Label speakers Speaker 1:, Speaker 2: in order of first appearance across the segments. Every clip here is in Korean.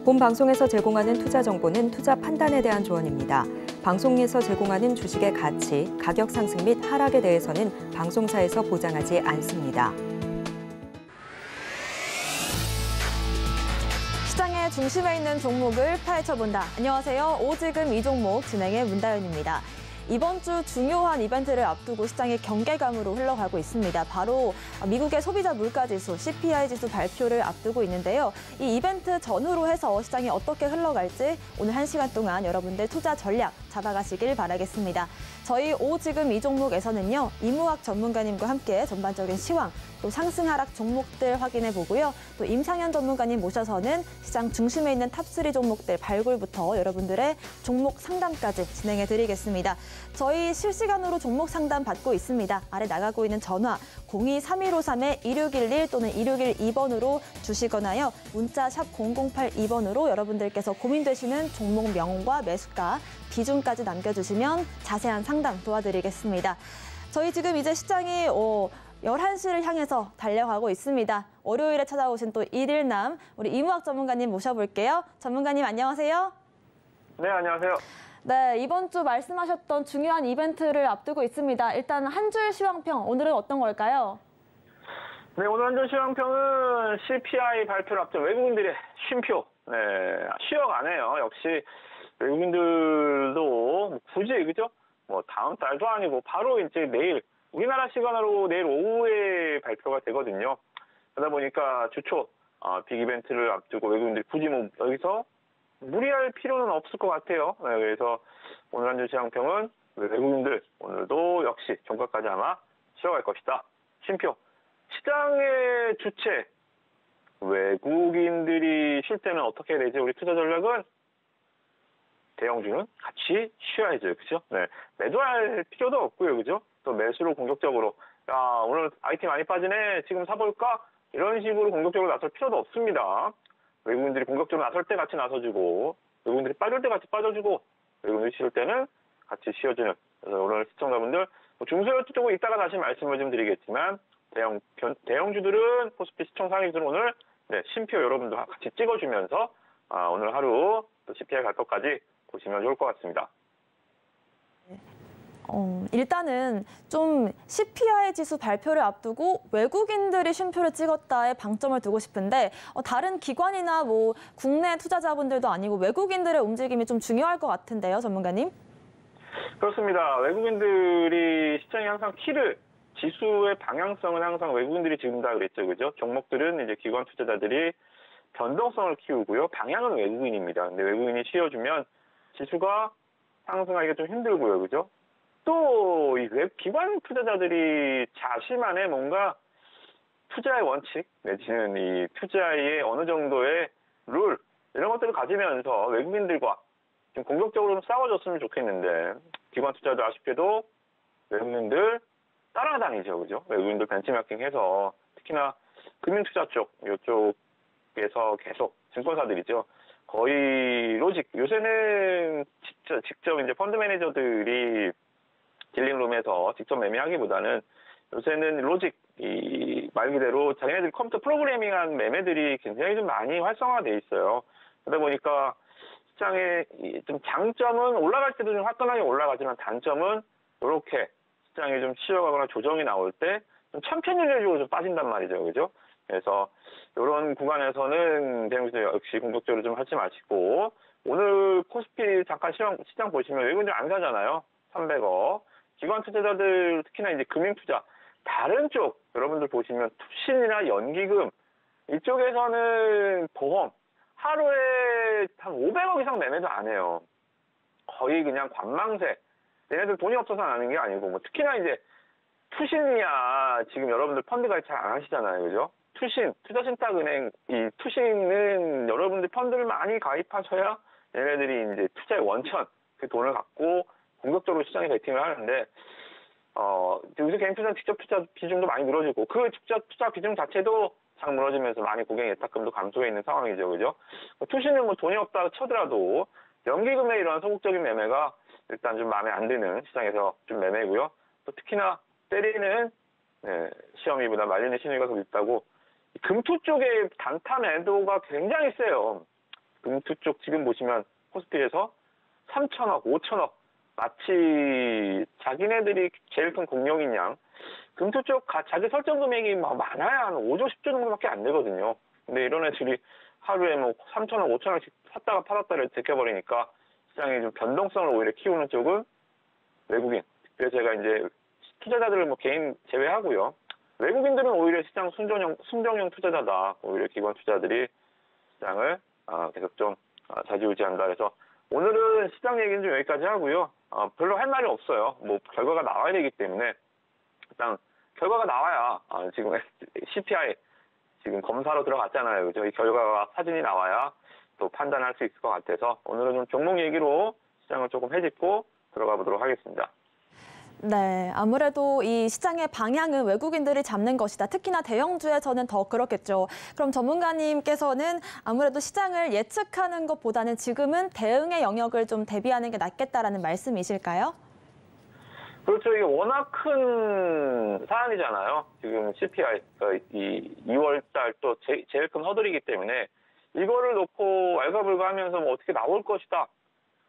Speaker 1: 본 방송에서 제공하는 투자 정보는 투자 판단에 대한 조언입니다. 방송에서 제공하는 주식의 가치, 가격 상승 및 하락에 대해서는 방송사에서 보장하지 않습니다.
Speaker 2: 시장의 중심에 있는 종목을 파헤쳐본다. 안녕하세요. 오지금 이 종목 진행의 문다연입니다. 이번 주 중요한 이벤트를 앞두고 시장이 경계감으로 흘러가고 있습니다. 바로 미국의 소비자 물가지수, CPI 지수 발표를 앞두고 있는데요. 이 이벤트 전후로 해서 시장이 어떻게 흘러갈지 오늘 1시간 동안 여러분들 투자 전략 잡아가시길 바라겠습니다. 저희 오지금 이 종목에서는요, 이무학 전문가님과 함께 전반적인 시황, 또 상승 하락 종목들 확인해 보고요. 또 임상현 전문가님 모셔서는 시장 중심에 있는 탑3 종목들 발굴부터 여러분들의 종목 상담까지 진행해 드리겠습니다. 저희 실시간으로 종목 상담 받고 있습니다. 아래 나가고 있는 전화 02-3153-2611 또는 2612번으로 주시거나요. 문자 샵 0082번으로 여러분들께서 고민되시는 종목 명과 매수가, 비중까지 남겨주시면 자세한 상담 도와드리겠습니다. 저희 지금 이제 시장이 11시를 향해서 달려가고 있습니다. 월요일에 찾아오신 또 일일남 우리 이무학 전문가님 모셔볼게요. 전문가님 안녕하세요.
Speaker 3: 네, 안녕하세요.
Speaker 2: 네, 이번 주 말씀하셨던 중요한 이벤트를 앞두고 있습니다. 일단 한 줄 시황평, 오늘은 어떤 걸까요?
Speaker 3: 네, 오늘 한 줄 시황평은 CPI 발표를 앞둔 외국인들의 쉼표. 네, 쉬어가네요. 역시 외국인들도 굳이, 그죠? 뭐 다음 달도 아니고 바로 이제 내일, 우리나라 시간으로 내일 오후에 발표가 되거든요. 그러다 보니까 주초 빅 이벤트를 앞두고 외국인들이 굳이 뭐 여기서 무리할 필요는 없을 것 같아요. 네, 그래서 오늘 한 주 시황평은 외국인들 오늘도 역시 종가까지 아마 쉬어갈 것이다. 쉼표. 시장의 주체 외국인들이 쉴 때는 어떻게 해야 되지? 우리 투자 전략은 대형주는 같이 쉬어야죠. 그죠? 네. 매도할 필요도 없고요. 그죠? 또 매수로 공격적으로 야, 오늘 IT 많이 빠지네. 지금 사볼까? 이런 식으로 공격적으로 나설 필요도 없습니다. 외국인들이 공격적으로 나설 때 같이 나서주고, 외국인들이 빠질 때 같이 빠져주고, 외국인들이 쉬울 때는 같이 쉬어주는. 그래서 오늘 시청자분들, 중소형주 쪽은 이따가 다시 말씀을 좀 드리겠지만, 대형주들은, 코스피 시총 상위주들은 오늘, 네, 쉼표 여러분들 같이 찍어주면서, 오늘 하루 또 CPI 갈 것까지 보시면 좋을 것 같습니다.
Speaker 2: 일단은 좀 CPI 지수 발표를 앞두고 외국인들이 쉼표를 찍었다에 방점을 두고 싶은데 다른 기관이나 뭐 국내 투자자분들도 아니고 외국인들의 움직임이 좀 중요할 것 같은데요, 전문가님?
Speaker 3: 그렇습니다. 외국인들이 시장이 항상 지수의 방향성은 항상 외국인들이 지금다 그랬죠, 그죠? 종목들은 이제 기관 투자자들이 변동성을 키우고요. 방향은 외국인입니다. 근데 외국인이 쉬어주면 지수가 상승하기가 좀 힘들고요, 그죠? 또, 이 기관 투자자들이 자신만의 뭔가 투자의 원칙, 내지는 이 투자의 어느 정도의 룰, 이런 것들을 가지면서 외국인들과 좀 공격적으로 좀 싸워줬으면 좋겠는데, 기관 투자자도 아쉽게도 외국인들 따라다니죠, 그죠? 외국인들 벤치마킹 해서, 특히나 금융투자 쪽, 이쪽에서 계속 증권사들이죠. 거의 로직, 요새는 직접 이제 펀드 매니저들이 딜링룸에서 직접 매매하기보다는 요새는 로직, 말 그대로 자기네들 컴퓨터 프로그래밍한 매매들이 굉장히 좀 많이 활성화돼 있어요. 그러다 보니까 시장의 좀 장점은 올라갈 때도 좀 화끈하게 올라가지만 단점은 이렇게 시장이 좀 쉬어가거나 조정이 나올 때 좀 천편일률적으로 좀 빠진단 말이죠. 그죠? 그래서 이런 구간에서는 대형주도 역시 공격적으로 좀 하지 마시고, 오늘 코스피 잠깐 시장 보시면 외국인들 안 사잖아요. 300억. 기관 투자자들, 특히나 이제 금융투자, 다른 쪽, 여러분들 보시면 투신이나 연기금, 이쪽에서는 보험, 하루에 한 500억 이상 매매도 안 해요. 거의 그냥 관망세. 얘네들 돈이 없어서 안 하는 게 아니고, 뭐 특히나 이제 투신이야, 지금 여러분들 펀드 가입 잘 안 하시잖아요. 그죠? 투자신탁은행, 이 투신은 여러분들 펀드를 많이 가입하셔야 얘네들이 이제 투자의 원천, 그 돈을 갖고 공격적으로 시장에 베팅을 하는데, 요새 개인 투자, 직접 투자 비중도 많이 늘어지고, 그 직접 투자 비중 자체도 장 무너지면서 많이 고객 예탁금도 감소해 있는 상황이죠. 그죠? 투신은 뭐 돈이 없다 쳐더라도, 연기금의 이런 소극적인 매매가 일단 좀 마음에 안 드는 시장에서 좀 매매고요. 또 특히나 때리는, 시험이보다 말리는 신호가 더 있다고, 금투 쪽의 단타 매도가 굉장히 세요. 금투 쪽 지금 보시면 코스피에서 3천억, 5천억 마치 자기네들이 제일 큰 공룡인 양 금투 쪽 자기 설정 금액이 많아야 한 5조, 10조 정도밖에 안 되거든요. 근데 이런 애들이 하루에 뭐 3천억, 5천억씩 샀다가 팔았다를 제껴버리니까 시장에 좀 변동성을 오히려 키우는 쪽은 외국인. 그래서 제가 이제 투자자들을 뭐 개인 제외하고요. 외국인들은 오히려 시장 순정형 투자자다. 오히려 기관 투자들이 시장을 계속 좀 좌지우지한다. 그래서 오늘은 시장 얘기는 좀 여기까지 하고요. 별로 할 말이 없어요. 뭐 결과가 나와야 되기 때문에 일단 결과가 나와야 지금 CPI 지금 검사로 들어갔잖아요. 그죠? 이 결과가 사진이 나와야 또 판단할 수 있을 것 같아서 오늘은 좀 종목 얘기로 시장을 조금 헤집고 들어가 보도록 하겠습니다.
Speaker 2: 네, 아무래도 이 시장의 방향은 외국인들이 잡는 것이다. 특히나 대형주에서는 더 그렇겠죠. 그럼 전문가님께서는 아무래도 시장을 예측하는 것보다는 지금은 대응의 영역을 좀 대비하는 게 낫겠다라는 말씀이실까요?
Speaker 3: 그렇죠. 이게 워낙 큰 사안이잖아요. 지금 CPI, 이 2월 달 또 제일 큰 허들이기 때문에 이거를 놓고 왈가불가하면서 뭐 어떻게 나올 것이다.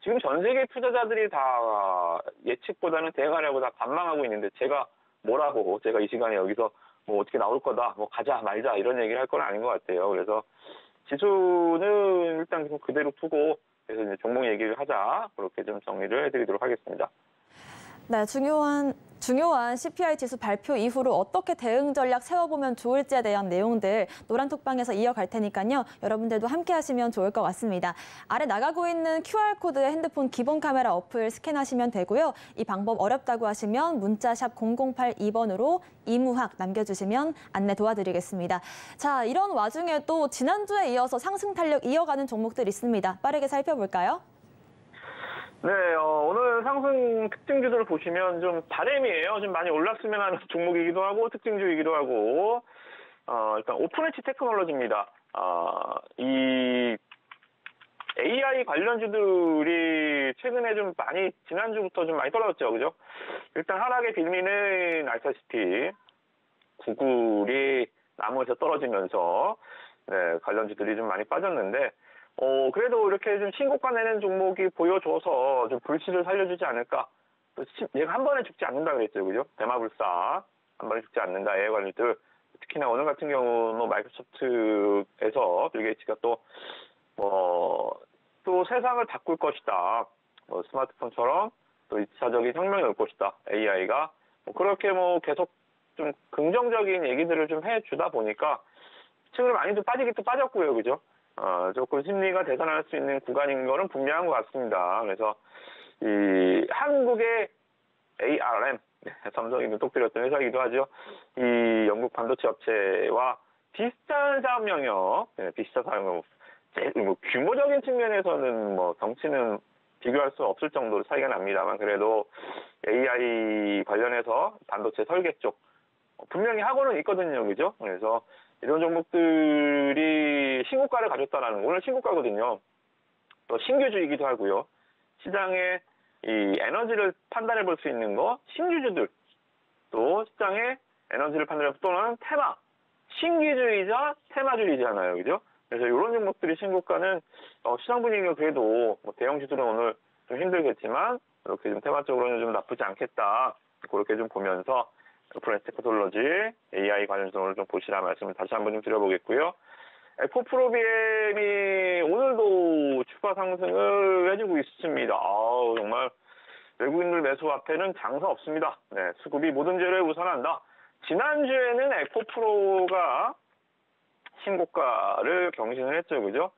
Speaker 3: 지금 전 세계 투자자들이 다 예측보다는 대응하려고 다 관망하고 있는데 제가 뭐라고 제가 이 시간에 여기서 뭐 어떻게 나올 거다, 뭐 가자 말자 이런 얘기를 할 건 아닌 것 같아요. 그래서 지수는 일단 좀 그대로 두고 그래서 이제 종목 얘기를 하자 그렇게 좀 정리를 해드리도록 하겠습니다.
Speaker 2: 네, 중요한 CPI 지수 발표 이후로 어떻게 대응 전략 세워보면 좋을지에 대한 내용들 노란톡방에서 이어갈 테니까요. 여러분들도 함께 하시면 좋을 것 같습니다. 아래 나가고 있는 QR코드에 핸드폰 기본 카메라 어플 스캔하시면 되고요. 이 방법 어렵다고 하시면 문자 샵 0082번으로 이무학 남겨주시면 안내 도와드리겠습니다. 자, 이런 와중에 또 지난주에 이어서 상승 탄력 이어가는 종목들 있습니다. 빠르게 살펴볼까요?
Speaker 3: 네, 오늘 상승 특징주들을 보시면 좀 바램이에요. 좀 많이 올랐으면 하는 종목이기도 하고 특징주이기도 하고 일단 오픈엣지 테크놀로지입니다. 이 AI 관련주들이 최근에 좀 많이 지난주부터 좀 많이 떨어졌죠, 그죠? 일단 하락의 빌미는 알다시피 구글이 나무에서 떨어지면서 네, 관련주들이 좀 많이 빠졌는데. 그래도 이렇게 좀 신고가 내는 종목이 보여줘서 좀 불씨를 살려주지 않을까. 또 얘가 한 번에 죽지 않는다 그랬죠, 그죠? 대마불사. 한 번에 죽지 않는다, AI 관련주들. 특히나 오늘 같은 경우는 마이크로소프트에서 빌 게이츠가 또 세상을 바꿀 것이다. 스마트폰처럼 또 2차적인 혁명이 올 것이다. AI가. 그렇게 계속 좀 긍정적인 얘기들을 좀 해주다 보니까 층을 많이 좀 빠지긴 또 빠졌고요, 그죠? 조금 심리가 대선할 수 있는 구간인 거는 분명한 것 같습니다. 그래서 이 한국의 ARM, 삼성이 눈독 들였던 회사이기도 하죠. 이 영국 반도체 업체와 비슷한 사업 영역, 비슷한 사업 영역, 제일 규모적인 측면에서는 덩치는 비교할 수 없을 정도로 차이가 납니다만 그래도 AI 관련해서 반도체 설계 쪽 분명히 하고는 있거든요, 그죠? 그래서 이런 종목들이 신고가를 가졌다라는 거. 오늘 신고가거든요. 또 신규주이기도 하고요. 시장의 이 에너지를 판단해 볼 수 있는 거, 신규주들. 또 시장의 에너지를 판단해 또는 테마. 신규주의자, 테마주의잖아요. 그죠? 그래서 이런 종목들이 신고가는 시장 분위기가 그래도 대형주들은 오늘 좀 힘들겠지만 이렇게 좀 테마적으로는 좀 나쁘지 않겠다. 그렇게 좀 보면서 오픈엣지 테크놀로지, AI 관련성을 좀 보시라 말씀을 다시 한번 좀 드려보겠고요. 에코프로비엠이 오늘도 추가 상승을 해주고 있습니다. 정말 외국인들 매수 앞에는 장사 없습니다. 네, 수급이 모든 재료에 우선한다. 지난주에는 에코프로가 신고가를 경신을 했죠, 그죠?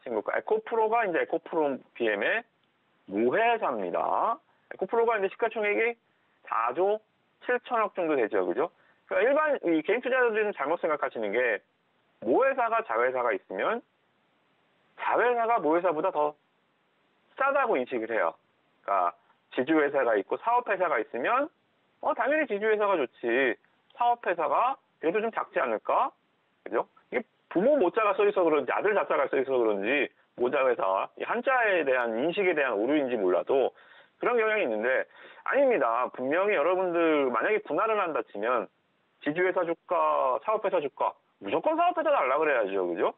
Speaker 3: 신고가. 에코프로가 이제 에코프로비엠의 무회사입니다. 에코프로가 이제 시가총액이 4조 7천억 정도 되죠, 그죠? 그러니까 일반 이 개인 투자자들은 잘못 생각하시는 게 모회사가 자회사가 있으면 자회사가 모회사보다 더 싸다고 인식을 해요. 그러니까 지주회사가 있고 사업회사가 있으면 당연히 지주회사가 좋지. 사업회사가 그래도 좀 작지 않을까? 그죠? 이게 부모 모자가 써있어 그런지 아들 자자가 써있어 그런지 모자회사 한자에 대한 인식에 대한 오류인지 몰라도 그런 경향이 있는데 아닙니다. 분명히 여러분들 만약에 분할을 한다 치면 지주회사 주가, 사업회사 주가 무조건 사업회사 달라 그래야죠. 그죠?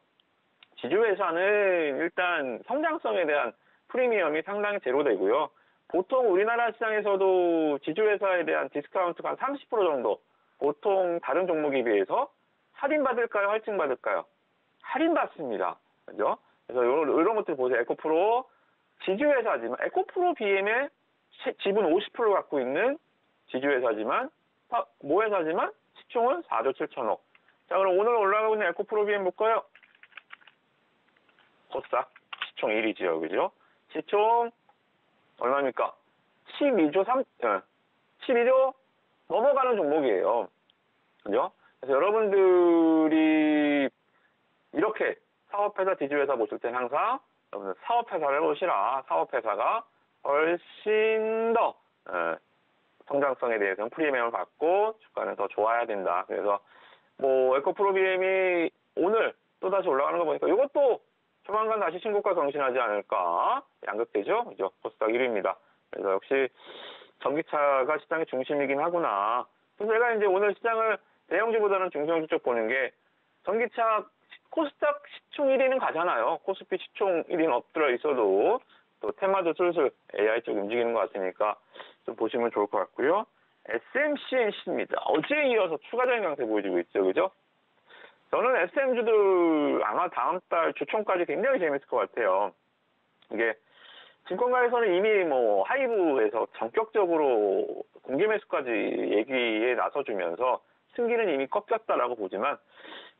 Speaker 3: 지주회사는 일단 성장성에 대한 프리미엄이 상당히 제로되고요. 보통 우리나라 시장에서도 지주회사에 대한 디스카운트가 한 30% 정도, 보통 다른 종목에 비해서 할인받을까요? 할증받을까요? 할인받습니다. 그죠? 그래서 이런 것들 보세요. 에코프로 지주회사지만, 에코프로 BM의 지분 50%를 갖고 있는 지주회사지만, 모회사지만 시총은 4조 7천억. 자, 그럼 오늘 올라가고 있는 에코프로 BM 볼까요? 코스닥 시총 1위지요. 그죠? 시총 얼마입니까? 12조 넘어가는 종목이에요. 그죠? 그래서 여러분들이 이렇게 사업회사, 지주회사 보실 땐 항상 여러분들 사업회사를 보시라. 사업회사가 훨씬 더 성장성에 대해서는 프리미엄을 받고 주가는 더 좋아야 된다. 그래서 뭐 에코프로 BM이 오늘 또다시 올라가는 거 보니까 이것도 조만간 다시 신고가 경신하지 않을까 양극되죠. 그죠? 코스닥 1위입니다. 그래서 역시 전기차가 시장의 중심이긴 하구나. 그래서 제가 이제 오늘 시장을 대형주보다는 중소형주 쪽 보는 게 전기차 코스닥 시총 1위는 가잖아요. 코스피 시총 1위는 엎드려 있어도 또 테마도 슬슬 AI 쪽 움직이는 것 같으니까 좀 보시면 좋을 것 같고요. SMCNC입니다. 어제에 이어서 추가적인 강세 보여주고 있죠. 그죠? 저는 SM주들 아마 다음 달 주총까지 굉장히 재밌을 것 같아요. 이게 증권가에서는 이미 뭐 하이브에서 전격적으로 공개 매수까지 얘기에 나서주면서 승기는 이미 꺾였다라고 보지만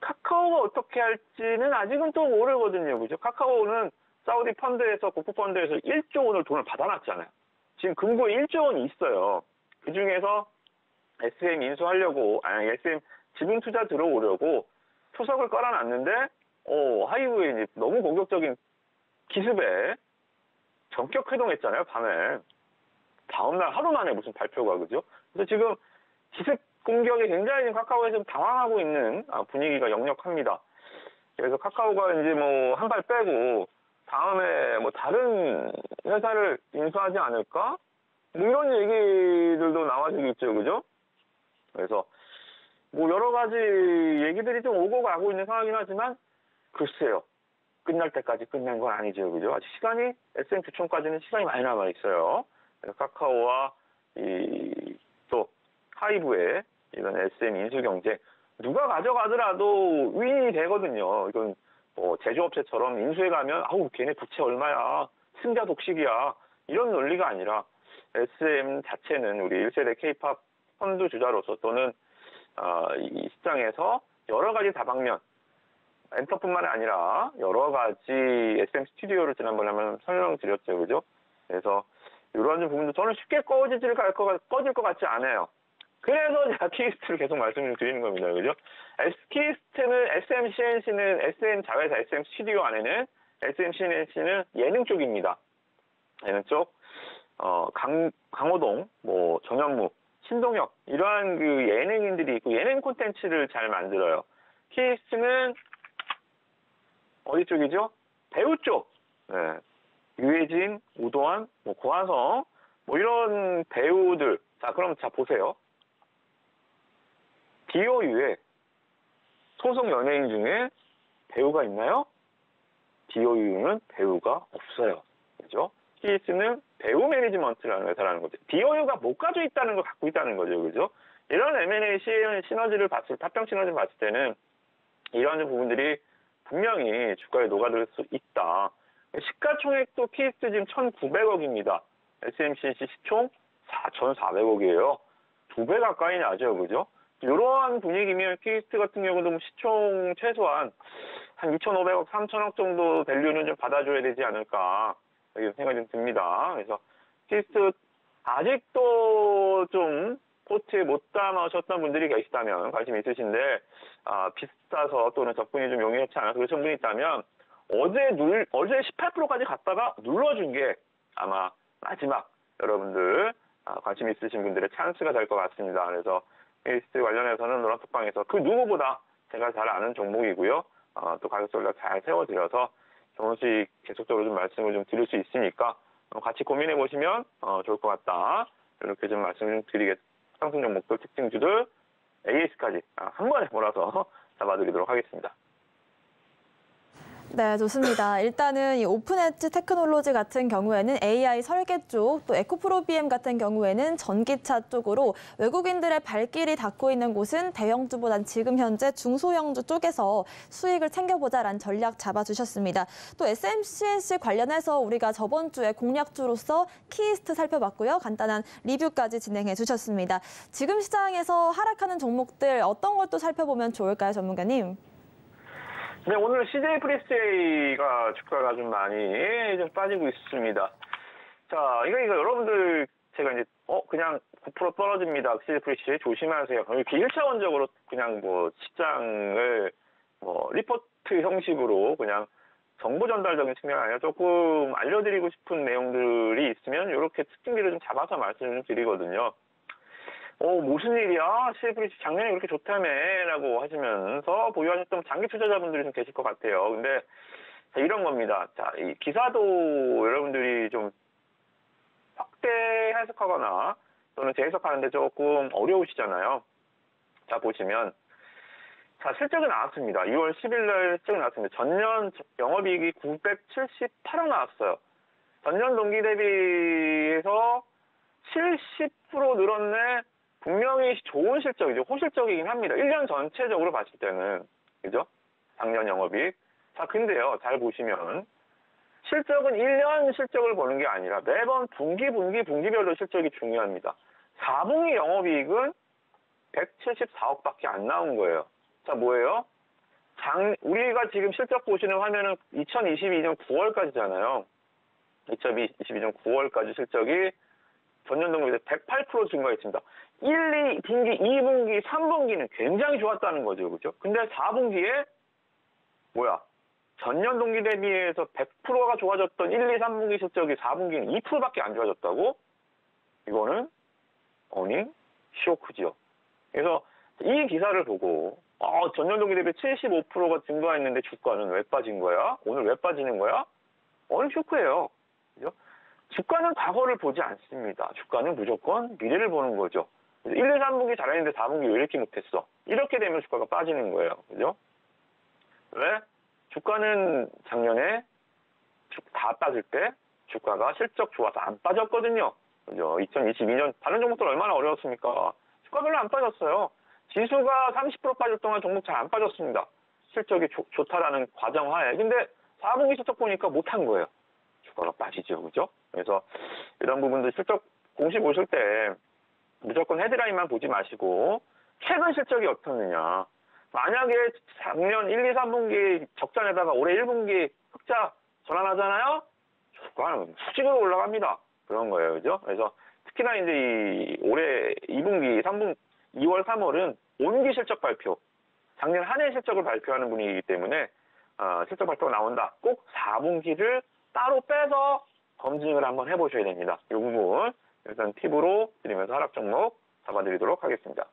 Speaker 3: 카카오가 어떻게 할지는 아직은 또 모르거든요. 그죠? 카카오는 사우디 펀드에서, 국부 펀드에서 1조 원을 돈을 받아놨잖아요. 지금 금고에 1조 원이 있어요. 그 중에서 SM 인수하려고, SM 지분 투자 들어오려고 초석을 깔아놨는데, 하이브에 이제 너무 공격적인 기습에 전격 회동했잖아요, 밤에. 다음날 하루 만에 무슨 발표가, 그죠? 그래서 지금 기습 공격에 굉장히 지금 카카오에서 당황하고 있는 분위기가 역력합니다. 그래서 카카오가 이제 뭐 한 발 빼고 다음에 뭐 다른 회사를 인수하지 않을까? 뭐 이런 얘기들도 나와주고 있죠, 그죠? 그래서 뭐 여러 가지 얘기들이 좀 오고 가고 있는 상황이긴 하지만 글쎄요. 끝날 때까지 끝낸 건 아니죠, 그죠? 아직 시간이 SM 주총까지는 시간이 많이 남아 있어요. 카카오와 또 하이브의 이런 SM 인수 경쟁 누가 가져가더라도 윈이 되거든요. 이건 뭐 제조업체처럼 인수해 가면 아우 걔네 부채 얼마야, 승자 독식이야 이런 논리가 아니라 SM 자체는 우리 1세대 K-팝 펀드 주자로서 또는 이 시장에서 여러 가지 다방면 엔터뿐만 아니라 여러 가지 SM 스튜디오를 지난번에 한번 설명드렸죠, 그죠? 그래서 이러한 부분도 저는 쉽게 꺼질 것 같지 않아요. 그래서 제가 키스트를 계속 말씀을 드리는 겁니다, 그죠? 키스트는 SMCNC는 SM 자회사 SM 스튜디오 안에는 SMCNC는 예능 쪽입니다. 예능 쪽 강호동, 뭐 정현무, 신동엽 이러한 그 예능인들이 있고 예능 콘텐츠를 잘 만들어요. 키스트는 어디 쪽이죠? 배우 쪽. 네. 유해진, 우도환, 뭐 고하성, 뭐 이런 배우들. 자, 그럼 자 보세요. DOU에 소속 연예인 중에 배우가 있나요? DOU는 배우가 없어요. 그죠? 키스는 배우 매니지먼트라는 회사라는 거죠. DOU가 못 가지고 있다는 걸 갖고 있다는 거죠. 그죠? 이런 M&A 시너지를 합병 시너지를 봤을 때는 이러한 부분들이 분명히 주가에 녹아들 수 있다. 시가총액도 키스트 지금 1,900억입니다. SMCNC 시총 4,400억이에요. 2배 가까이 나죠. 그죠? 이러한 분위기면 키스트 같은 경우도 시총 최소한 한 2,500억, 3,000억 정도 밸류는 좀 받아줘야 되지 않을까 이런 생각이 좀 듭니다. 그래서 키스트 아직도 좀 포트에 못 담으셨던 분들이 계시다면 관심 있으신데 비싸서 또는 접근이 좀 용이하지 않아서 그러신 분이 있다면 어제 18%까지 갔다가 눌러준 게 아마 마지막 여러분들 관심 있으신 분들의 찬스가 될 것 같습니다. 그래서 키스트 관련해서는 노란톡방에서 그 누구보다 제가 잘 아는 종목이고요. 또 가격 전략 잘 세워드려서 좋은 수익 계속적으로 좀 말씀을 좀 드릴 수 있으니까 같이 고민해 보시면 좋을 것 같다. 이렇게 좀 말씀을 좀 드리겠습니다. 상승 종목들, 특징주들, AS까지 한 번에 몰아서 잡아드리도록 하겠습니다.
Speaker 2: 네, 좋습니다. 일단은 이 오픈엣지 테크놀로지 같은 경우에는 AI 설계 쪽, 또 에코프로 BM 같은 경우에는 전기차 쪽으로 외국인들의 발길이 닿고 있는 곳은 대형주보단 지금 현재 중소형주 쪽에서 수익을 챙겨보자라는 전략 잡아주셨습니다. 또 SMCNC 관련해서 우리가 저번 주에 공략주로서 키이스트 살펴봤고요. 간단한 리뷰까지 진행해 주셨습니다. 지금 시장에서 하락하는 종목들 어떤 것도 살펴보면 좋을까요, 전문가님?
Speaker 3: 네, 오늘 CJ 프리스제이가 주가가 좀 많이 좀 빠지고 있습니다. 자, 이거 여러분들 제가 이제 그냥 9% 떨어집니다. CJ 프리스제이 조심하세요. 이렇게 1차원적으로 그냥 뭐 시장을 리포트 형식으로 그냥 정보 전달적인 측면 아니라 조금 알려드리고 싶은 내용들이 있으면 이렇게 특징들을 좀 잡아서 말씀을 좀 드리거든요. 무슨 일이야? CJ 프리스제이 작년에 그렇게 좋다며? 라고 하시면서 보유하셨던 장기 투자자분들이 좀 계실 것 같아요. 근데 자, 이런 겁니다. 자, 이 기사도 여러분들이 좀 확대 해석하거나 또는 재해석하는데 조금 어려우시잖아요. 자, 보시면 자, 실적이 나왔습니다. 2월 10일 날 실적이 나왔습니다. 전년 영업이익이 978억 나왔어요. 전년 동기 대비해서 70% 늘었네. 분명히 좋은 실적이죠. 호실적이긴 합니다. 1년 전체적으로 봤을 때는. 그죠? 작년 영업이익. 자, 근데요. 잘 보시면 실적은 1년 실적을 보는 게 아니라 매번 분기별로 실적이 중요합니다. 4분기 영업이익은 174억밖에 안 나온 거예요. 자, 뭐예요? 우리가 지금 실적 보시는 화면은 2022년 9월까지잖아요. 2022년 9월까지 실적이 전년 동기에 108% 증가했습니다. 1, 2분기, 2분기, 3분기는 굉장히 좋았다는 거죠. 그죠? 근데 4분기에 전년 동기 대비해서 100%가 좋아졌던 1, 2, 3분기 실적이 4분기는 2%밖에 안 좋아졌다고? 이거는 어닝 쇼크지요. 그래서 이 기사를 보고 전년 동기 대비 75%가 증가했는데 주가는 왜 빠진 거야? 오늘 왜 빠지는 거야? 어닝 쇼크예요. 그죠? 주가는 과거를 보지 않습니다. 주가는 무조건 미래를 보는 거죠. 1, 2, 3분기 잘했는데 4분기 왜 이렇게 못했어? 이렇게 되면 주가가 빠지는 거예요. 그죠? 왜? 주가는 작년에 다 빠질 때 주가가 실적 좋아서 안 빠졌거든요. 그죠? 2022년 다른 종목들 얼마나 어려웠습니까? 주가 별로 안 빠졌어요. 지수가 30% 빠질 동안 종목 잘 안 빠졌습니다. 실적이 좋다라는 과정하에. 근데 4분기 실적 보니까 못한 거예요. 주가가 빠지죠. 그죠? 그래서 이런 부분들 실적 공시 보실 때 무조건 헤드라인만 보지 마시고 최근 실적이 어떻느냐. 만약에 작년 1, 2, 3분기 적자내다가 올해 1분기 흑자 전환하잖아요? 주가는 수직으로 올라갑니다. 그런 거예요. 그죠? 그래서 특히나 이제 올해 2분기, 3분기, 2월, 3월은 온기 실적 발표, 작년 한 해 실적을 발표하는 분위기이기 때문에 실적 발표가 나온다. 꼭 4분기를 따로 빼서 검증을 한번 해보셔야 됩니다. 이 부분 일단 팁으로 드리면서 하락 종목 잡아드리도록 하겠습니다.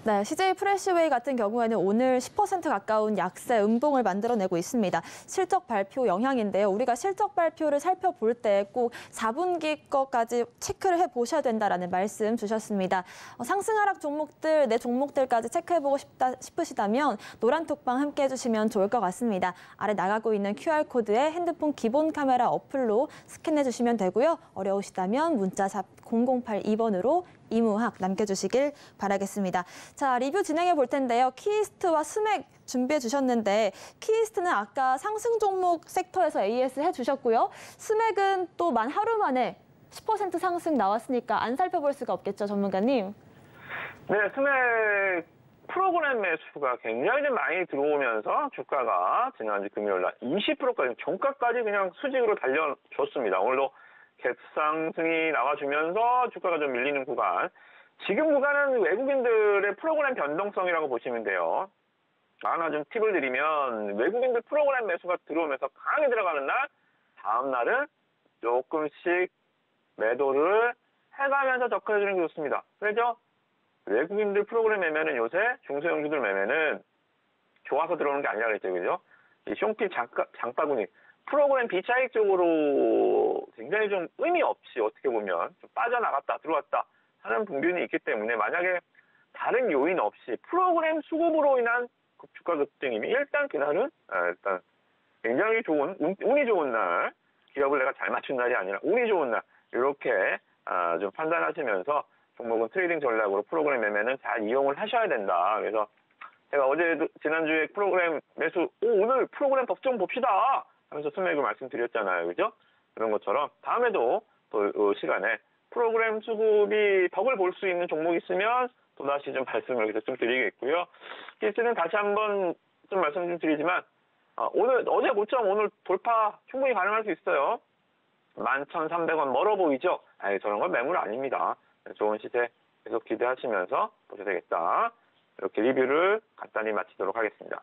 Speaker 2: 네, CJ 프레시웨이 같은 경우에는 오늘 10% 가까운 약세 음봉을 만들어내고 있습니다. 실적 발표 영향인데요. 우리가 실적 발표를 살펴볼 때 꼭 4분기 거까지 체크를 해보셔야 된다라는 말씀 주셨습니다. 상승 하락 종목들, 내 종목들까지 체크해보고 싶으시다면 노란톡방 함께 해주시면 좋을 것 같습니다. 아래 나가고 있는 QR코드에 핸드폰 기본 카메라 어플로 스캔해주시면 되고요. 어려우시다면 문자샵 0082번으로 이무학 남겨주시길 바라겠습니다. 자, 리뷰 진행해 볼 텐데요. 키이스트와 스맥 준비해 주셨는데 키이스트는 아까 상승 종목 섹터에서 AS 해주셨고요. 스맥은 또 만 하루 만에 10% 상승 나왔으니까 안 살펴볼 수가 없겠죠, 전문가님?
Speaker 3: 네, 스맥 프로그램 매수가 굉장히 좀 많이 들어오면서 주가가 지난주 금요일 날 20%까지 종가까지 그냥 수직으로 달려줬습니다. 오늘도 갭상승이 나와주면서 주가가 좀 밀리는 구간. 지금 구간은 외국인들의 프로그램 변동성이라고 보시면 돼요. 하나 좀 팁을 드리면 외국인들 프로그램 매수가 들어오면서 강하게 들어가는 날, 다음 날은 조금씩 매도를 해가면서 접근해주는 게 좋습니다. 그렇죠? 외국인들 프로그램 매매는 요새 중소형주들 매매는 좋아서 들어오는 게 아니라 그랬죠. 그죠? 이 숑필 장바구니. 프로그램 비차익 쪽으로 굉장히 좀 의미 없이 어떻게 보면 좀 빠져나갔다 들어왔다 하는 분변이 있기 때문에 만약에 다른 요인 없이 프로그램 수급으로 인한 주가 급등이면 일단 그날은 일단 굉장히 좋은 운이 좋은 날, 기업을 내가 잘 맞춘 날이 아니라 운이 좋은 날 이렇게 좀 판단하시면서 종목은 트레이딩 전략으로 프로그램 매매는 잘 이용을 하셔야 된다. 그래서 제가 어제도 지난주에 프로그램 매수 오늘 프로그램 덕 좀 봅시다 하면서 수매액을 말씀드렸잖아요. 그죠? 그런 것처럼 다음에도 또 시간에 프로그램 수급이 덕을 볼 수 있는 종목이 있으면 또다시 좀 말씀을 계속 좀 드리겠고요. 실제는 다시 한번 좀 말씀 좀 드리지만 어제 고점 오늘 돌파 충분히 가능할 수 있어요. 11,300원 멀어 보이죠? 저런 건 매물 아닙니다. 좋은 시세 계속 기대하시면서 보셔야 되겠다. 이렇게 리뷰를 간단히 마치도록 하겠습니다.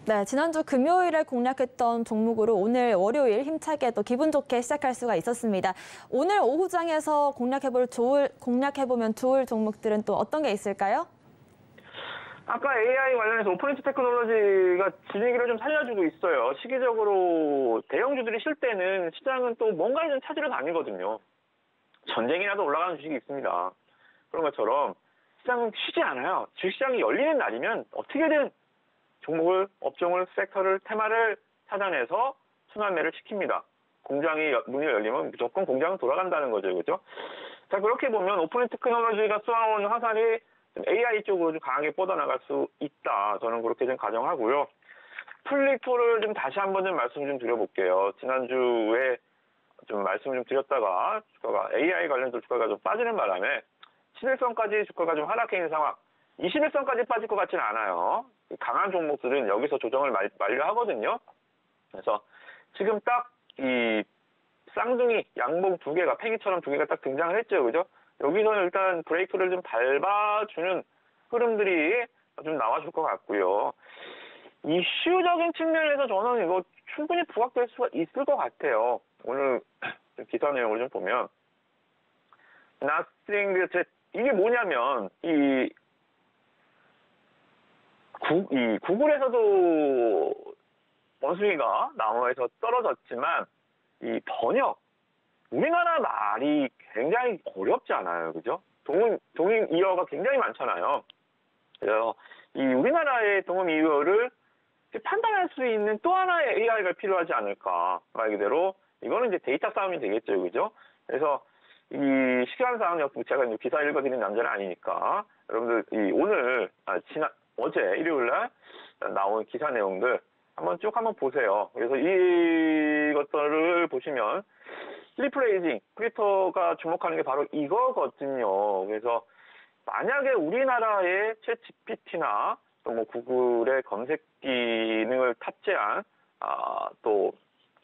Speaker 2: 네, 지난주 금요일에 공략했던 종목으로 오늘 월요일 힘차게 또 기분 좋게 시작할 수가 있었습니다. 오늘 오후장에서 공략해보면 좋을 종목들은 또 어떤 게 있을까요?
Speaker 3: 아까 AI 관련해서 오픈인트 테크놀로지가 분위기를 좀 살려주고 있어요. 시기적으로 대형주들이 쉴 때는 시장은 또 뭔가를 좀 찾으러 다니거든요. 전쟁이라도 올라가는 주식이 있습니다. 그런 것처럼 시장은 쉬지 않아요. 주식시장이 열리는 날이면 어떻게든 종목을, 업종을, 섹터를, 테마를 찾아내서 순환매를 시킵니다. 공장이 문이 열리면 무조건 공장은 돌아간다는 거죠. 그죠? 자, 그렇게 보면 오픈인트 테크놀로지가 쏘아온 화살이 AI 쪽으로 좀 강하게 뻗어나갈 수 있다. 저는 그렇게 좀 가정하고요. 플리토를 좀 다시 한번 좀 말씀 좀 드려볼게요. 지난주에 좀 말씀을 좀 드렸다가 주가가 AI 관련해서 주가가 좀 빠지는 바람에 11선까지 주가가 좀 하락해 있는 상황. 21선까지 빠질 것 같지는 않아요. 강한 종목들은 여기서 조정을 만료하거든요. 그래서 지금 딱 이 쌍둥이 양봉 두 개가 팽이처럼 두 개가 딱 등장을 했죠. 그죠? 여기서는 일단 브레이크를 좀 밟아주는 흐름들이 좀 나와줄 것 같고요. 이슈적인 측면에서 저는 이거 충분히 부각될 수가 있을 것 같아요. 오늘 기사 내용을 좀 보면 나스링 이게 뭐냐면 이 구글에서도 원숭이가 나무에서 떨어졌지만 이 번역 우리나라 말이 굉장히 어렵지 않아요. 그죠? 동의어가 굉장히 많잖아요. 그래서 이 우리나라의 동의어를 판단할 수 있는 또 하나의 AI가 필요하지 않을까. 말 그대로 이거는 이제 데이터 싸움이 되겠죠. 그죠? 그래서 이 시간상 제가 기사 읽어드리는 남자는 아니니까 여러분들 오늘 어제 일요일날 나온 기사 내용들 한번 보세요. 그래서 이것들을 보시면 리플레이징, 플리터가 주목하는 게 바로 이거거든요. 그래서 만약에 우리나라의 챗 GPT나 또 뭐 구글의 검색 기능을 탑재한 또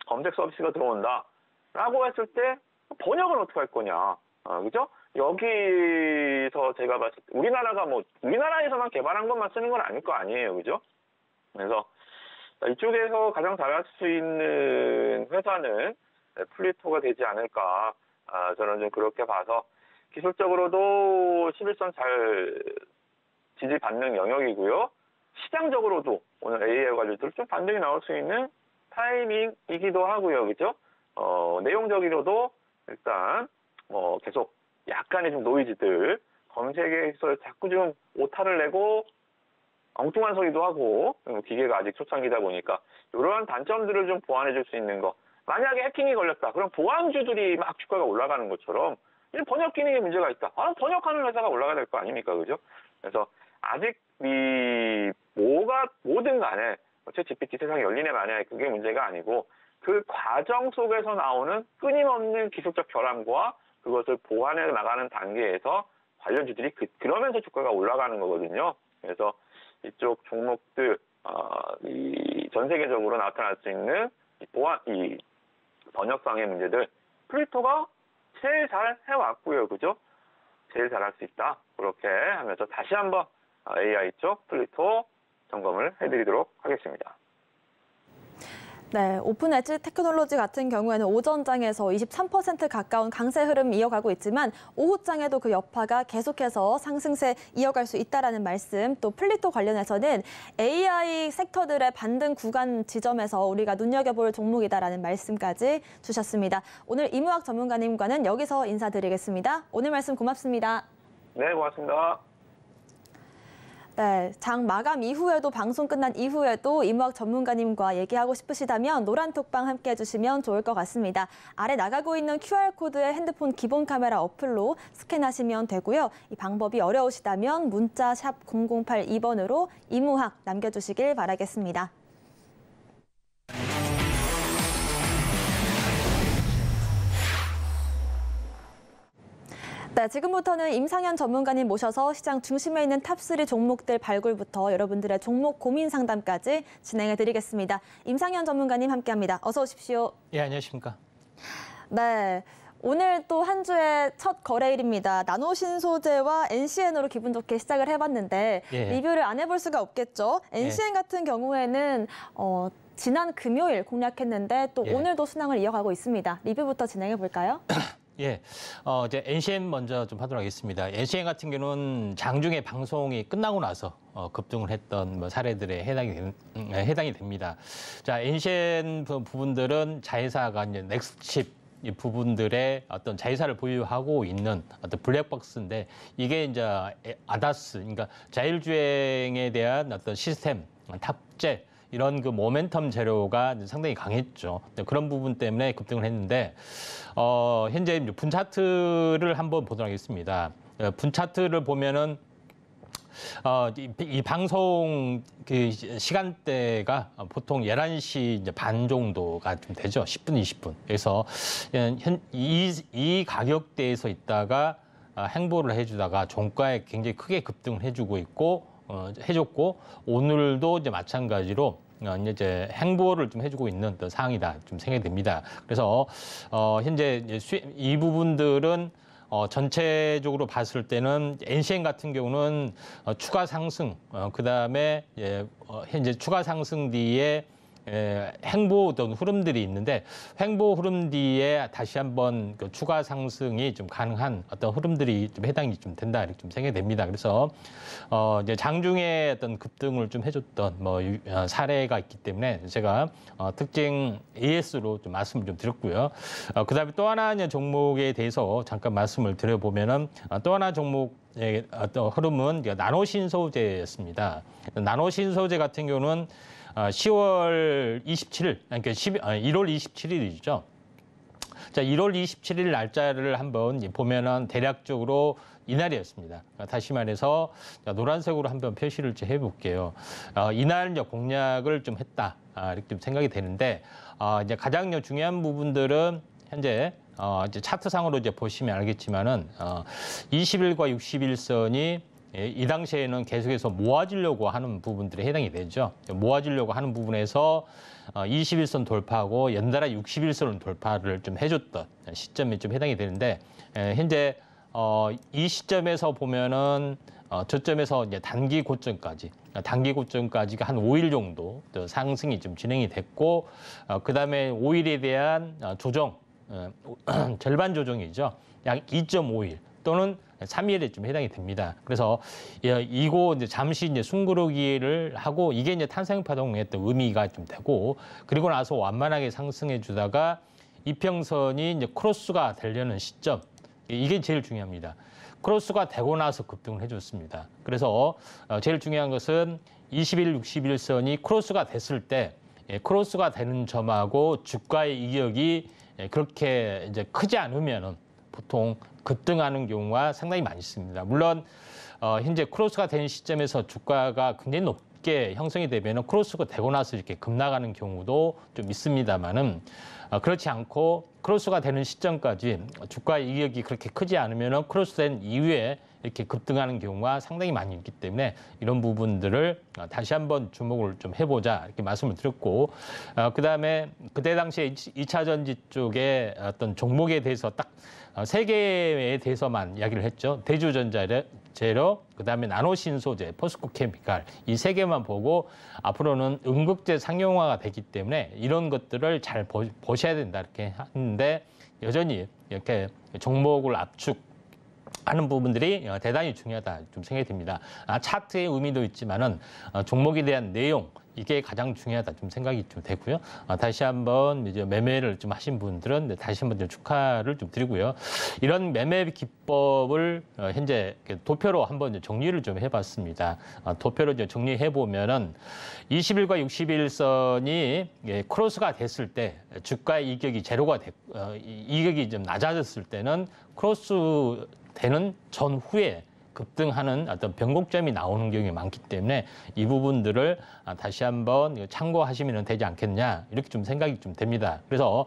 Speaker 3: 검색 서비스가 들어온다라고 했을 때 번역은 어떻게 할 거냐, 그죠? 여기서 제가 봤을 때 우리나라에서만 개발한 것만 쓰는 건 아닐 거 아니에요, 그죠? 그래서 이쪽에서 가장 잘할 수 있는 회사는 플리토가 되지 않을까. 저는 좀 그렇게 봐서 기술적으로도 11선 잘 지지받는 영역이고요. 시장적으로도 오늘 AI 관련주로 좀 반등이 나올 수 있는 타이밍이기도 하고요. 그죠? 내용적으로도 일단 계속 약간의 좀 노이즈들, 검색에서 자꾸 좀 오타를 내고 엉뚱한 소리도 하고 기계가 아직 초창기다 보니까 이러한 단점들을 좀 보완해 줄 수 있는 거. 만약에 해킹이 걸렸다. 그럼 보안주들이 막 주가가 올라가는 것처럼 번역 기능에 문제가 있다. 번역하는 회사가 올라가야 될 거 아닙니까? 그죠? 그래서 아직 뭐든 간에 챗 GPT 세상이 열리네 마네 그게 문제가 아니고 그 과정 속에서 나오는 끊임없는 기술적 결함과 그것을 보완해 나가는 단계에서 관련주들이 그러면서 주가가 올라가는 거거든요. 그래서 이쪽 종목들 전 세계적으로 나타날 수 있는 이 번역상의 문제들 플리토가 제일 잘 해왔고요, 그죠? 제일 잘할 수 있다. 그렇게 하면서 다시 한번 AI 쪽 플리토 점검을 해드리도록 하겠습니다.
Speaker 2: 네, 오픈 엣지 테크놀로지 같은 경우에는 오전장에서 23% 가까운 강세 흐름 이어가고 있지만 오후장에도 그 여파가 계속해서 상승세 이어갈 수 있다라는 말씀, 또 플리토 관련해서는 AI 섹터들의 반등 구간 지점에서 우리가 눈여겨볼 종목이다라는 말씀까지 주셨습니다. 오늘 이무학 전문가님과는 여기서 인사드리겠습니다. 오늘 말씀 고맙습니다.
Speaker 3: 네, 고맙습니다.
Speaker 2: 네, 장 마감 이후에도 방송 끝난 이후에도 임우학 전문가님과 얘기하고 싶으시다면 노란톡방 함께 해주시면 좋을 것 같습니다. 아래 나가고 있는 QR코드에 핸드폰 기본 카메라 어플로 스캔하시면 되고요. 이 방법이 어려우시다면 문자 샵 0082번으로 임우학 남겨주시길 바라겠습니다. 네, 지금부터는 임상현 전문가님 모셔서 시장 중심에 있는 탑3 종목들 발굴부터 여러분들의 종목 고민 상담까지 진행해 드리겠습니다. 임상현 전문가님 함께합니다. 어서 오십시오.
Speaker 4: 예, 안녕하십니까.
Speaker 2: 네, 오늘 또 한 주의 첫 거래일입니다. 나노신소재와 NCN으로 기분 좋게 시작을 해봤는데
Speaker 4: 예.
Speaker 2: 리뷰를 안 해볼 수가 없겠죠. NCN 같은 경우에는 지난 금요일 공략했는데 또
Speaker 4: 예.
Speaker 2: 오늘도 순항을 이어가고 있습니다. 리뷰부터 진행해 볼까요?
Speaker 4: 예, 이제 NCN 먼저 좀 하도록 하겠습니다. NCN 같은 경우는 장중에 방송이 끝나고 나서 급등을 했던 뭐 사례들에 해당이 됩니다. 자, NCN 부분들은 자회사가 이제 넥스칩 이 부분들의 어떤 자회사를 보유하고 있는 어떤 블랙박스인데 이게 이제 아다스, 그러니까 자율주행에 대한 어떤 시스템, 탑재 이런 그 모멘텀 재료가 상당히 강했죠. 그런 부분 때문에 급등을 했는데 현재 분 차트를 한번 보도록 하겠습니다. 분 차트를 보면은 이 방송 그 시간대가 보통 11시 이제 반 정도가 좀 되죠. 10분, 20분. 그래서 이 가격대에서 있다가 행보를 해주다가 종가에 굉장히 크게 급등을 해줬고 오늘도 이제 마찬가지로 이제 행보를 좀 해주고 있는 상황이다 좀 생각이 됩니다. 그래서 현재 이 부분들은 전체적으로 봤을 때는 NCN 같은 경우는 추가 상승, 그다음에 현재 추가 상승 뒤에 행보 어떤 흐름들이 있는데 행보 흐름 뒤에 다시 한번 그 추가 상승이 좀 가능한 어떤 흐름들이 좀 해당이 좀 된다 이렇게 좀 생각이 됩니다. 그래서 이제 장중에 어떤 급등을 좀 해줬던 뭐 사례가 있기 때문에 제가 특징 AS로 좀 말씀을 좀 드렸고요. 그다음에 또 하나 종목에 대해서 잠깐 말씀을 드려보면은 또 하나 종목의 어떤 흐름은 나노신소재였습니다. 나노신소재 같은 경우는 10월 27일, 그러니까 1월 27일이죠. 자, 1월 27일 날짜를 한번 보면은 대략적으로 이날이었습니다. 다시 말해서 노란색으로 한번 표시를 좀 해볼게요. 이날 이제 공략을 좀 했다 이렇게 좀 생각이 되는데 이제 가장 중요한 부분들은 현재 이제 차트상으로 이제 보시면 알겠지만은 20일과 60일선이 이 당시에는 계속해서 모아지려고 하는 부분들이 해당이 되죠. 모아지려고 하는 부분에서 21선 돌파하고 연달아 60일선을 돌파를 좀 해줬던 시점이 좀 해당이 되는데 현재 이 시점에서 보면은 저점에서 이제 단기 고점까지가 한 5일 정도 상승이 좀 진행이 됐고 그다음에 5일에 대한 조정 절반 조정이죠. 약 2.5일 또는 3일에 좀 해당이 됩니다. 그래서 이거 이제 잠시 이제 숨고르기를 하고 이게 이제 탄생파동의 어떤 의미가 좀 되고 그리고 나서 완만하게 상승해 주다가 이평선이 이제 크로스가 되려는 시점 이게 제일 중요합니다. 크로스가 되고 나서 급등을 해줬습니다. 그래서 제일 중요한 것은 20일, 60일선이 크로스가 됐을 때 크로스가 되는 점하고 주가의 이격이 그렇게 이제 크지 않으면은 보통 급등하는 경우가 상당히 많이 있습니다. 물론 현재 크로스가 된 시점에서 주가가 굉장히 높게 형성이 되면 크로스가 되고 나서 이렇게 급나가는 경우도 좀 있습니다만은 그렇지 않고 크로스가 되는 시점까지 주가 이격이 그렇게 크지 않으면 크로스된 이후에 이렇게 급등하는 경우가 상당히 많이 있기 때문에 이런 부분들을 다시 한번 주목을 좀 해보자 이렇게 말씀을 드렸고 그다음에 그때 당시에 2차 전지 쪽에 어떤 종목에 대해서 딱 3개에 대해서만 이야기를 했죠. 대주전자재료, 그다음에 나노신소재, 포스코케미칼 이 3개만 보고 앞으로는 응급제 상용화가 되기 때문에 이런 것들을 잘 보셔야 된다 이렇게 하는데 여전히 이렇게 종목을 압축하는 부분들이 대단히 중요하다 좀 생각이 듭니다. 차트의 의미도 있지만은 종목에 대한 내용 이게 가장 중요하다 좀 생각이 좀 되고요. 다시 한번 이제 매매를 좀 하신 분들은 다시 한번 좀 축하를 좀 드리고요. 이런 매매 기법을 현재 도표로 한번 정리를 좀 해봤습니다. 도표로 좀 정리해 보면은 20일과 60일선이 크로스가 됐을 때 주가의 이격이 제로가 이격이 좀 낮아졌을 때는 크로스 되는 전후에 급등하는 어떤 변곡점이 나오는 경우가 많기 때문에 이 부분들을 다시 한번 참고하시면 되지 않겠냐 이렇게 좀 생각이 좀 됩니다. 그래서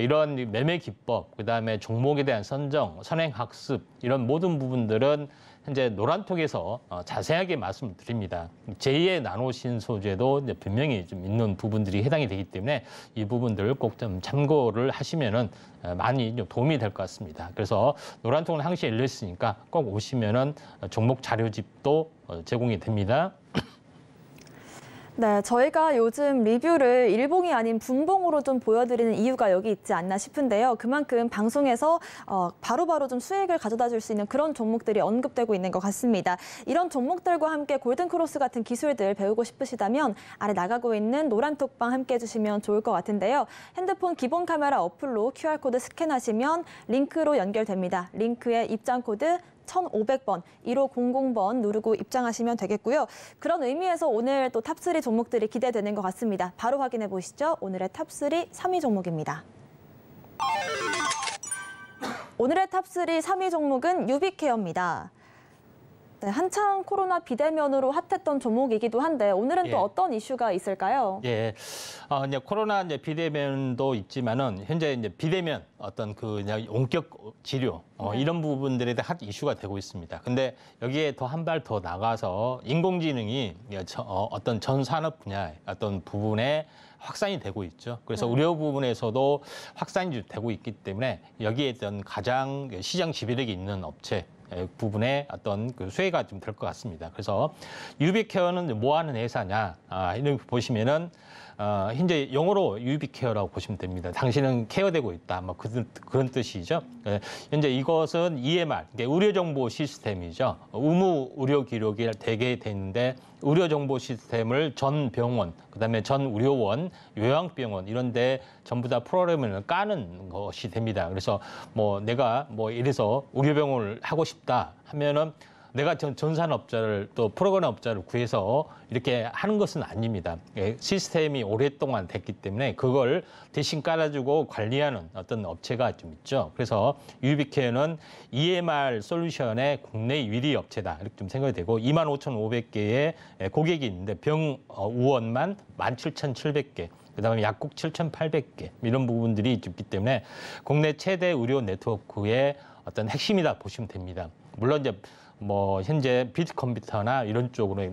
Speaker 4: 이런 매매 기법, 그다음에 종목에 대한 선정, 선행 학습 이런 모든 부분들은 현재 노란톡에서 자세하게 말씀을 드립니다. 제2의 나노신 소재도 이제 분명히 좀 있는 부분들이 해당이 되기 때문에 이 부분들을 꼭 좀 참고를 하시면은 많이 좀 도움이 될 것 같습니다. 그래서 노란통은 항시 열려 있으니까 꼭 오시면은 종목 자료집도 제공이 됩니다.
Speaker 2: 네, 저희가 요즘 리뷰를 일봉이 아닌 분봉으로 좀 보여드리는 이유가 여기 있지 않나 싶은데요. 그만큼 방송에서 바로바로 좀 수익을 가져다 줄 수 있는 그런 종목들이 언급되고 있는 것 같습니다. 이런 종목들과 함께 골든크로스 같은 기술들 배우고 싶으시다면 아래 나가고 있는 노란톡방 함께 해주시면 좋을 것 같은데요. 핸드폰 기본 카메라 어플로 QR코드 스캔하시면 링크로 연결됩니다. 링크에 입장 코드 1500번, 1500번 누르고 입장하시면 되겠고요. 그런 의미에서 오늘 또 탑3 종목들이 기대되는 것 같습니다. 바로 확인해 보시죠. 오늘의 탑3 3위 종목입니다. 오늘의 탑3 3위 종목은 유비케어입니다. 네, 한창 코로나 비대면으로 핫했던 종목이기도 한데 오늘은 또 어떤 이슈가 있을까요?
Speaker 4: 예, 이제 코로나 이제 비대면도 있지만은 현재 이제 비대면 어떤 그 원격 치료 이런 부분들에 대한 핫 이슈가 되고 있습니다. 근데 여기에 더 한 발 더 나가서 인공지능이 어떤 전 산업 분야 어떤 부분에 확산이 되고 있죠. 그래서 의료 부분에서도 확산이 되고 있기 때문에 여기에 대한 가장 시장 지배력이 있는 업체 부분에 어떤 그 수혜가 좀 될 것 같습니다. 그래서 유비케어는 뭐 하는 회사냐 이런 거 보시면은 현재 영어로 유비케어라고 보시면 됩니다. 당신은 케어되고 있다. 뭐 그런 뜻이죠. 현재 이것은 EMR, 의료 정보 시스템이죠. 의무 의료 기록이 되게 되는데 의료 정보 시스템을 전 병원, 그다음에 전 의료원, 요양병원 이런 데 전부 다 프로그램을 까는 것이 됩니다. 그래서 뭐 내가 뭐 이래서 의료병원을 하고 싶다 하면은 내가 전산업자를 또 프로그램업자를 구해서 이렇게 하는 것은 아닙니다. 시스템이 오랫동안 됐기 때문에 그걸 대신 깔아주고 관리하는 어떤 업체가 좀 있죠. 그래서 유비케어는 EMR 솔루션의 국내 1위 업체다 이렇게 좀 생각이 되고 25,500개의 고객이 있는데 병의원만 17,700개. 그다음에 약국 7,800개 이런 부분들이 있기 때문에 국내 최대 의료 네트워크의 어떤 핵심이다 보시면 됩니다. 물론 이제 뭐 현재 빅컴퓨터나 이런 쪽으로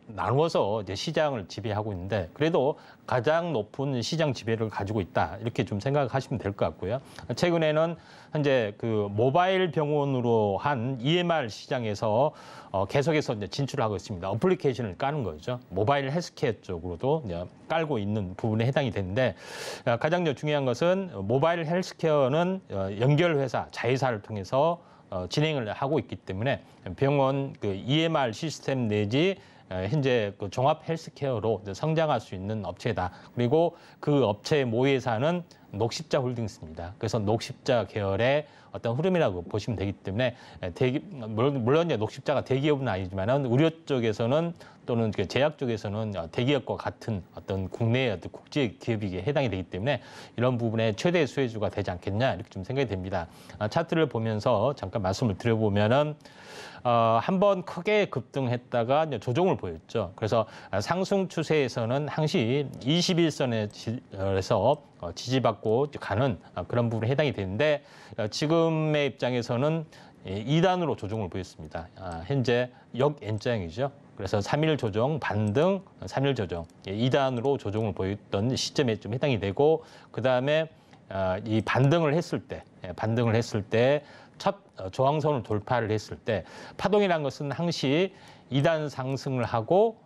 Speaker 4: 나누어서 이제 시장을 지배하고 있는데 그래도 가장 높은 시장 지배를 가지고 있다 이렇게 좀 생각하시면 될 것 같고요. 최근에는 현재 그 모바일 병원으로 한 EMR 시장에서 계속해서 이제 진출을 하고 있습니다. 어플리케이션을 까는 거죠. 모바일 헬스케어 쪽으로도 이제 깔고 있는 부분에 해당이 되는데 가장 중요한 것은 모바일 헬스케어는 연결 회사, 자회사를 통해서 진행을 하고 있기 때문에 병원 그 EMR 시스템 내지 현재 그 종합 헬스케어로 성장할 수 있는 업체다. 그리고 그 업체의 모회사는 녹십자 홀딩스입니다. 그래서 녹십자 계열의 어떤 흐름이라고 보시면 되기 때문에 물론 이제 녹십자가 대기업은 아니지만은 의료 쪽에서는 또는 제약 쪽에서는 대기업과 같은 어떤 국내의 어떤 국제 기업이 해당이 되기 때문에 이런 부분에 최대 수혜주가 되지 않겠냐 이렇게 좀 생각이 됩니다. 차트를 보면서 잠깐 말씀을 드려보면은 한번 크게 급등했다가 이제 조정을 보였죠. 그래서 상승 추세에서는 항시 21선에서 지지받고 가는 그런 부분에 해당이 되는데 지금의 입장에서는 2단으로 조정을 보였습니다. 현재 역N자형이죠. 그래서 3일 조정, 반등, 3일 조정, 2단으로 조정을 보였던 시점에 좀 해당이 되고 그다음에 이 반등을 했을 때 첫 저항선을 돌파를 했을 때 파동이라는 것은 항시 2단 상승을 하고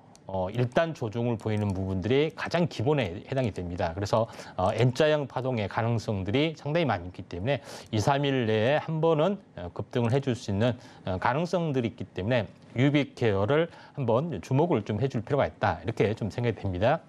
Speaker 4: 일단 조종을 보이는 부분들이 가장 기본에 해당이 됩니다. 그래서 N자형 파동의 가능성들이 상당히 많이 있기 때문에 2, 3일 내에 한 번은 급등을 해줄 수 있는 가능성들이 있기 때문에 UB케어를 한번 주목을 좀 해줄 필요가 있다. 이렇게 좀 생각이 됩니다.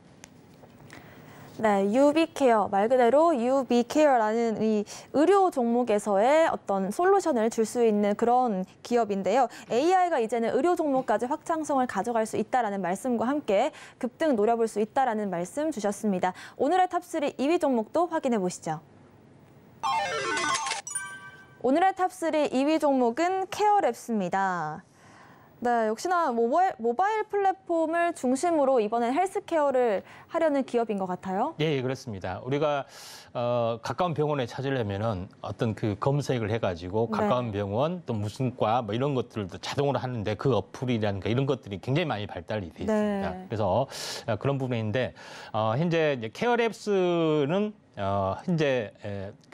Speaker 2: 네, UB케어, 말 그대로 UB케어라는 이 의료 종목에서의 어떤 솔루션을 줄 수 있는 그런 기업인데요. AI가 이제는 의료 종목까지 확장성을 가져갈 수 있다라는 말씀과 함께 급등 노려볼 수 있다라는 말씀 주셨습니다. 오늘의 탑3 2위 종목도 확인해 보시죠. 오늘의 탑3 2위 종목은 케어랩스입니다. 네, 역시나 모바일 플랫폼을 중심으로 이번엔 헬스케어를 하려는 기업인 것 같아요.
Speaker 4: 예, 그렇습니다. 우리가 가까운 병원에 찾으려면은 어떤 그 검색을 해가지고 가까운 병원 또 무슨 과 뭐 이런 것들도 자동으로 하는데 그 어플이라든가 이런 것들이 굉장히 많이 발달이 돼 있습니다.
Speaker 2: 네.
Speaker 4: 그래서 그런 부분인데 현재 이제 케어랩스는 현재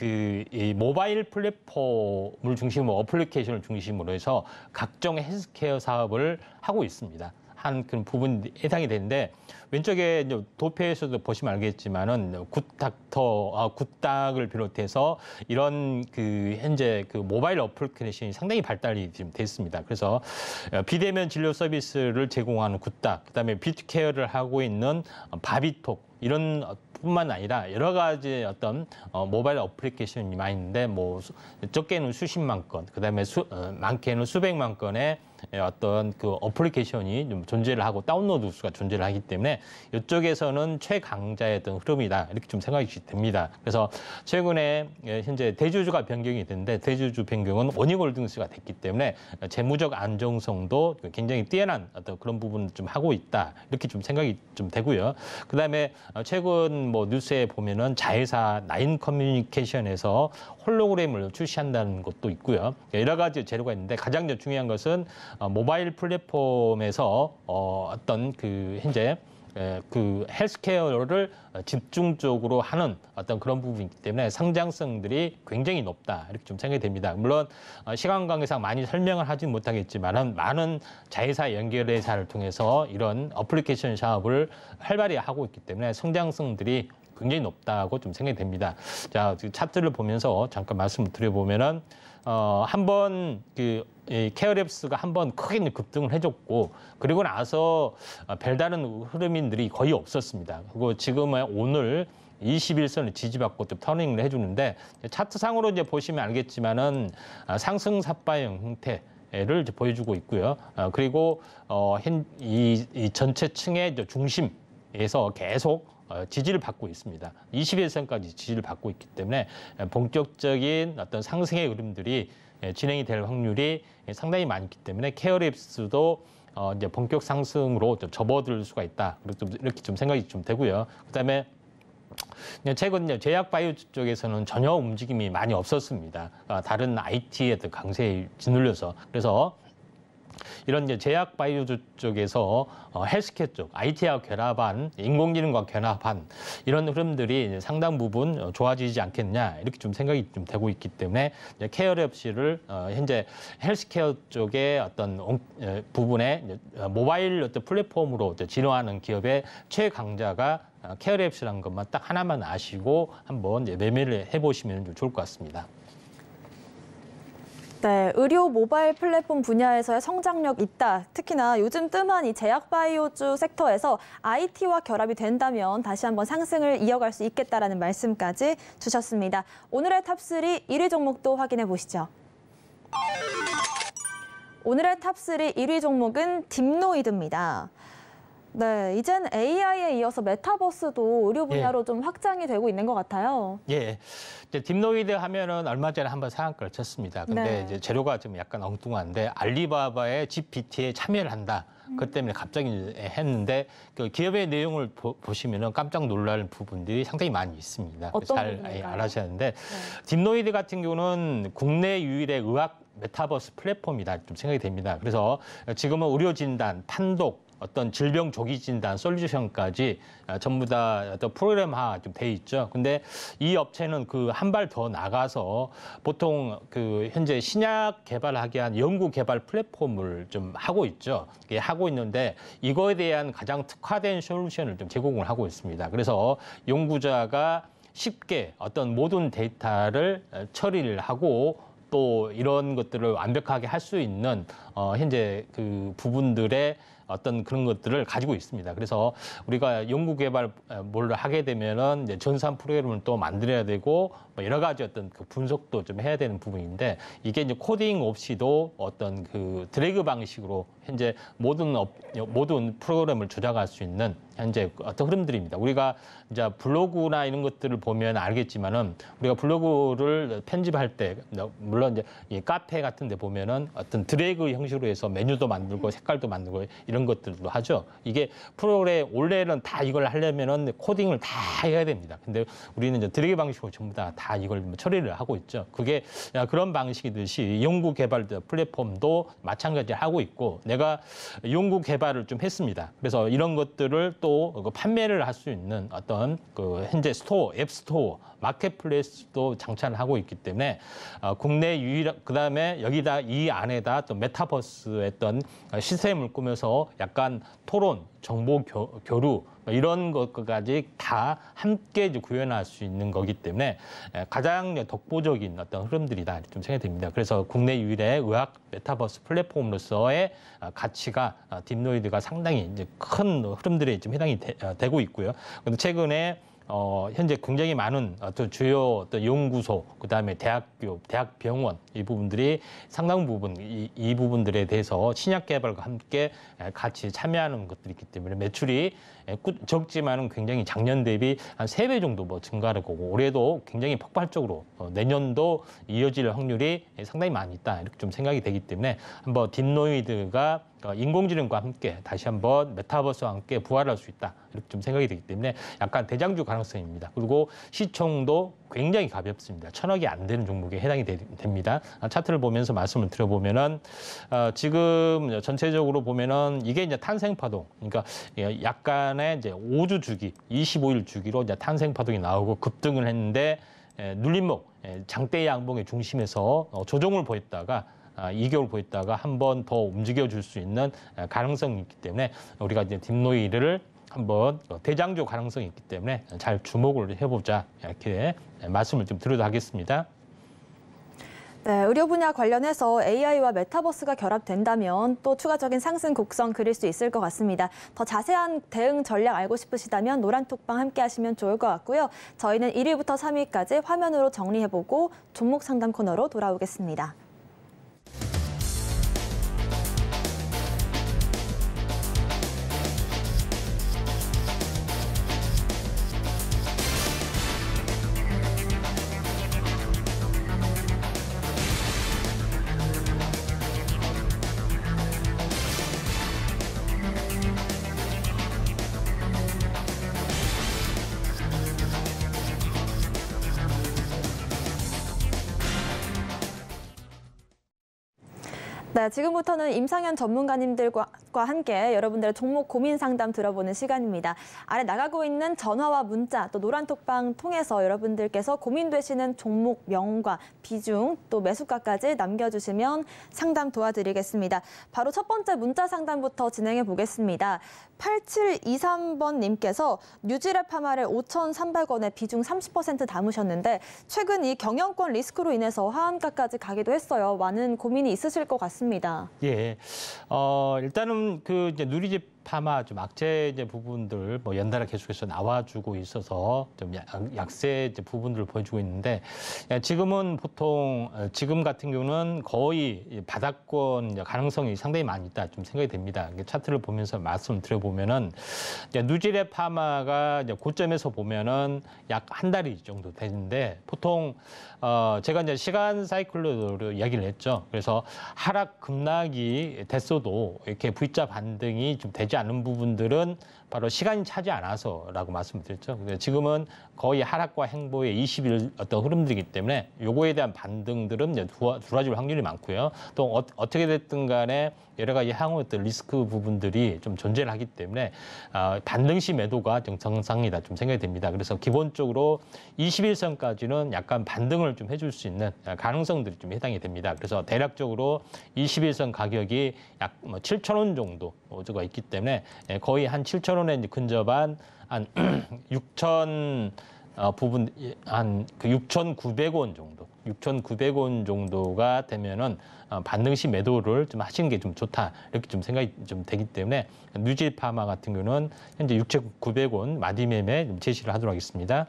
Speaker 4: 이 모바일 플랫폼을 중심으로 어플리케이션을 중심으로 해서 각종 헬스케어 사업을 하고 있습니다. 한 그런 부분이 해당이 되는데 왼쪽에 이제 도표에서도 보시면 알겠지만은 굿닥을 비롯해서 이런 그 현재 그 모바일 어플리케이션이 상당히 발달이 지금 됐습니다. 그래서 비대면 진료 서비스를 제공하는 굿닥, 그다음에 뷰티케어를 하고 있는 바비톡 이런 뿐만 아니라 여러 가지 어떤 모바일 어플리케이션이 많이 있는데 뭐 적게는 수십만 건, 그다음에 많게는 수백만 건의 어떤 그 어플리케이션이 좀 존재를 하고 다운로드 수가 존재를 하기 때문에 이쪽에서는 최강자의 어떤 흐름이다 이렇게 좀 생각이 됩니다. 그래서 최근에 현재 대주주가 변경이 됐는데 대주주 변경은 원익홀딩스가 됐기 때문에 재무적 안정성도 굉장히 뛰어난 어떤 그런 부분을 좀 하고 있다 이렇게 좀 생각이 좀 되고요. 그다음에 최근 뭐 뉴스에 보면은 자회사 나인 커뮤니케이션에서 홀로그램을 출시한다는 것도 있고요. 여러 가지 재료가 있는데 가장 중요한 것은 모바일 플랫폼에서 어떤 그 현재 그 헬스케어를 집중적으로 하는 어떤 그런 부분이기 때문에 성장성들이 굉장히 높다 이렇게 좀 생각이 됩니다. 물론 시간 관계상 많이 설명을 하진 못하겠지만은 많은 자회사 연결회사를 통해서 이런 어플리케이션 사업을 활발히 하고 있기 때문에 성장성들이 굉장히 높다고 좀 생각이 됩니다. 자, 차트를 보면서 잠깐 말씀을 드려보면은 한번 케어랩스가 한번 크게 급등을 해줬고 그리고 나서 별다른 흐름인들이 거의 없었습니다. 그리고 지금은 오늘 21선을 지지받고 좀 터닝을 해주는데 차트상으로 이제 보시면 알겠지만은 상승 삿바형 형태를 이제 보여주고 있고요. 그리고 이 전체 층의 중심에서 계속 지지를 받고 있습니다. 21선까지 지지를 받고 있기 때문에 본격적인 어떤 상승의 흐름들이 진행이 될 확률이 상당히 많기 때문에 케어랩스도 이제 본격 상승으로 접어들 수가 있다. 이렇게 좀 생각이 좀 되고요. 그다음에 최근 제약 바이오 쪽에서는 전혀 움직임이 많이 없었습니다. 다른 IT의 강세에 짓눌려서 그래서 이런 이제 제약 바이오 쪽에서 헬스케어 쪽, IT와 결합한 인공지능과 결합한 이런 흐름들이 상당 부분 좋아지지 않겠냐 이렇게 좀 생각이 좀 되고 있기 때문에 케어랩스를 현재 헬스케어 쪽의 어떤 부분에 모바일 어떤 플랫폼으로 진화하는 기업의 최강자가 케어랩스라는 것만 딱 하나만 아시고 한번 매매를 해보시면 좋을 것 같습니다.
Speaker 2: 네, 의료 모바일 플랫폼 분야에서의 성장력 있다. 특히나 요즘 뜸한 이 제약 바이오주 섹터에서 IT와 결합이 된다면 다시 한번 상승을 이어갈 수 있겠다라는 말씀까지 주셨습니다. 오늘의 탑3 1위 종목도 확인해 보시죠. 오늘의 탑3 1위 종목은 딥노이드입니다. 네, 이젠 AI에 이어서 메타버스도 의료 분야로 좀 확장이 되고 있는 것 같아요.
Speaker 4: 예, 이제 딥노이드 하면은 얼마 전에 한번 상한가를 쳤습니다. 근데 이제 재료가 좀 약간 엉뚱한데 알리바바의 GPT에 참여를 한다. 그 때문에 갑자기 했는데 그 기업의 내용을 보시면은 깜짝 놀랄 부분들이 상당히 많이 있습니다. 잘 알아셔야 하는데 딥노이드 같은 경우는 국내 유일의 의학 메타버스 플랫폼이다 좀 생각이 됩니다. 그래서 지금은 의료 진단, 판독, 어떤 질병 조기 진단 솔루션까지 전부 다 어떤 프로그램화 좀 돼 있죠. 근데 이 업체는 그 한 발 더 나가서 보통 그 현재 신약 개발하기 위한 연구 개발 플랫폼을 좀 하고 있죠. 하고 있는데 이거에 대한 가장 특화된 솔루션을 좀 제공을 하고 있습니다. 그래서 연구자가 쉽게 어떤 모든 데이터를 처리를 하고 또 이런 것들을 완벽하게 할 수 있는 현재 그 부분들의 어떤 그런 것들을 가지고 있습니다. 그래서 우리가 연구 개발 뭘 하게 되면은 이제 전산 프로그램을 또 만들어야 되고 뭐 여러 가지 어떤 그 분석도 좀 해야 되는 부분인데 이게 이제 코딩 없이도 어떤 그 드래그 방식으로 현재 모든 프로그램을 조작할 수 있는 현재 어떤 흐름들입니다. 우리가 이제 블로그나 이런 것들을 보면 알겠지만은 우리가 블로그를 편집할 때 물론 이제 이 카페 같은 데 보면은 어떤 드래그 형식으로 해서 메뉴도 만들고 색깔도 만들고 이런 것들도 하죠. 이게 프로그램 원래는 다 이걸 하려면은 코딩을 다 해야 됩니다. 근데 우리는 이제 드래그 방식으로 전부 다 이걸 처리를 하고 있죠. 그게 그런 방식이듯이 연구 개발 플랫폼도 마찬가지로 하고 있고 내가 연구 개발을 좀 했습니다. 그래서 이런 것들을 또 판매를 할 수 있는 어떤 그 현재 스토어, 앱 스토어, 마켓플레이스도 장착을 하고 있기 때문에 국내 유일 그다음에 여기다 이 안에다 또 메타버스의 어떤 시스템을 꾸며서 약간 토론, 정보 교류 이런 것까지 다 함께 이제 구현할 수 있는 거기 때문에 가장 독보적인 어떤 흐름들이다 좀 생각이 됩니다. 그래서 국내 유일의 의학 메타버스 플랫폼으로서의 가치가 딥노이드가 상당히 이제 큰 흐름들에 좀 해당이 되고 있고요. 그런데 최근에 현재 굉장히 많은 또 주요 어떤 연구소, 그다음에 대학교, 대학병원 이 부분들이 상당 부분 이 부분들에 대해서 신약 개발과 함께 같이 참여하는 것들이 있기 때문에 매출이 적지만은 굉장히 작년 대비 한 3배 정도 뭐 증가할 거고 올해도 굉장히 폭발적으로 내년도 이어질 확률이 상당히 많이 있다 이렇게 좀 생각이 되기 때문에 한번 딥노이드가 인공지능과 함께 다시 한번 메타버스와 함께 부활할 수 있다 이렇게 좀 생각이 되기 때문에 약간 대장주 가능성입니다. 그리고 시총도 굉장히 가볍습니다. 1,000억이 안 되는 종목에 해당이 됩니다. 차트를 보면서 말씀을 드려보면은 지금 전체적으로 보면은 이게 이제 탄생 파동, 그러니까 약간의 이제 5주 주기, 25일 주기로 이제 탄생 파동이 나오고 급등을 했는데 눌림목, 장대 양봉의 중심에서 조정을 보였다가 2개월 보였다가 한 번 더 움직여줄 수 있는 가능성이 있기 때문에 우리가 이제 딥노이드를 한번 대장주 가능성이 있기 때문에 잘 주목을 해보자 이렇게 말씀을 좀 드려도 하겠습니다.
Speaker 2: 네, 의료 분야 관련해서 AI와 메타버스가 결합된다면 또 추가적인 상승 곡선 그릴 수 있을 것 같습니다. 더 자세한 대응 전략 알고 싶으시다면 노란톡방 함께 하시면 좋을 것 같고요. 저희는 1위부터 3위까지 화면으로 정리해보고 종목 상담 코너로 돌아오겠습니다. 네, 지금부터는 임상현 전문가님들과 함께 여러분들의 종목 고민 상담 들어보는 시간입니다. 아래 나가고 있는 전화와 문자, 또 노란톡방 통해서 여러분들께서 고민되시는 종목명과 비중, 또 매수가까지 남겨주시면 상담 도와드리겠습니다. 바로 첫 번째 문자 상담부터 진행해 보겠습니다. 8723번님께서 뉴지랩 파마를 5,300원에 비중 30% 담으셨는데 최근 이 경영권 리스크로 인해서 하한가까지 가기도 했어요. 많은 고민이 있으실 것 같습니다.
Speaker 4: 예, 일단은 그 이제 누리집 파마 좀 악재 이제 부분들 뭐 연달아 계속해서 나와주고 있어서 좀 약세 이제 부분들을 보여주고 있는데 지금은 보통 지금 같은 경우는 거의 바닥권 가능성이 상당히 많이 있다 좀 생각이 됩니다. 차트를 보면서 말씀드려보면은 누지랩 파마가 이제 고점에서 보면은 약 한 달이 정도 되는데 보통 제가 이제 시간 사이클로 이야기를 했죠. 그래서 하락 급락이 됐어도 이렇게 V자 반등이 좀 되지 오지 않는 부분들은 바로 시간이 차지 않아서라고 말씀드렸죠. 지금은 거의 하락과 행보의 20일 어떤 흐름들이기 때문에 요거에 대한 반등들은 이제 들어와줄 확률이 많고요. 또 어떻게 됐든 간에 여러 가지 향후 어떤 리스크 부분들이 좀 존재를 하기 때문에 반등 시 매도가 좀 정상이다 좀 생각이 됩니다. 그래서 기본적으로 21선까지는 약간 반등을 좀 해줄 수 있는 가능성들이 좀 해당이 됩니다. 그래서 대략적으로 21선 가격이 약 7,000원 정도가 있기 때문에 거의 한 7,000원에 이제 근접한 한 6,000 부분 한 그 6,900원 정도, 6,900원 정도가 되면은 반등 시 매도를 좀 하시는 게 좀 좋다 이렇게 좀 생각이 좀 되기 때문에 뉴질 파마 같은 경우는 현재 6,900원 마디 매매 제시를 하도록 하겠습니다.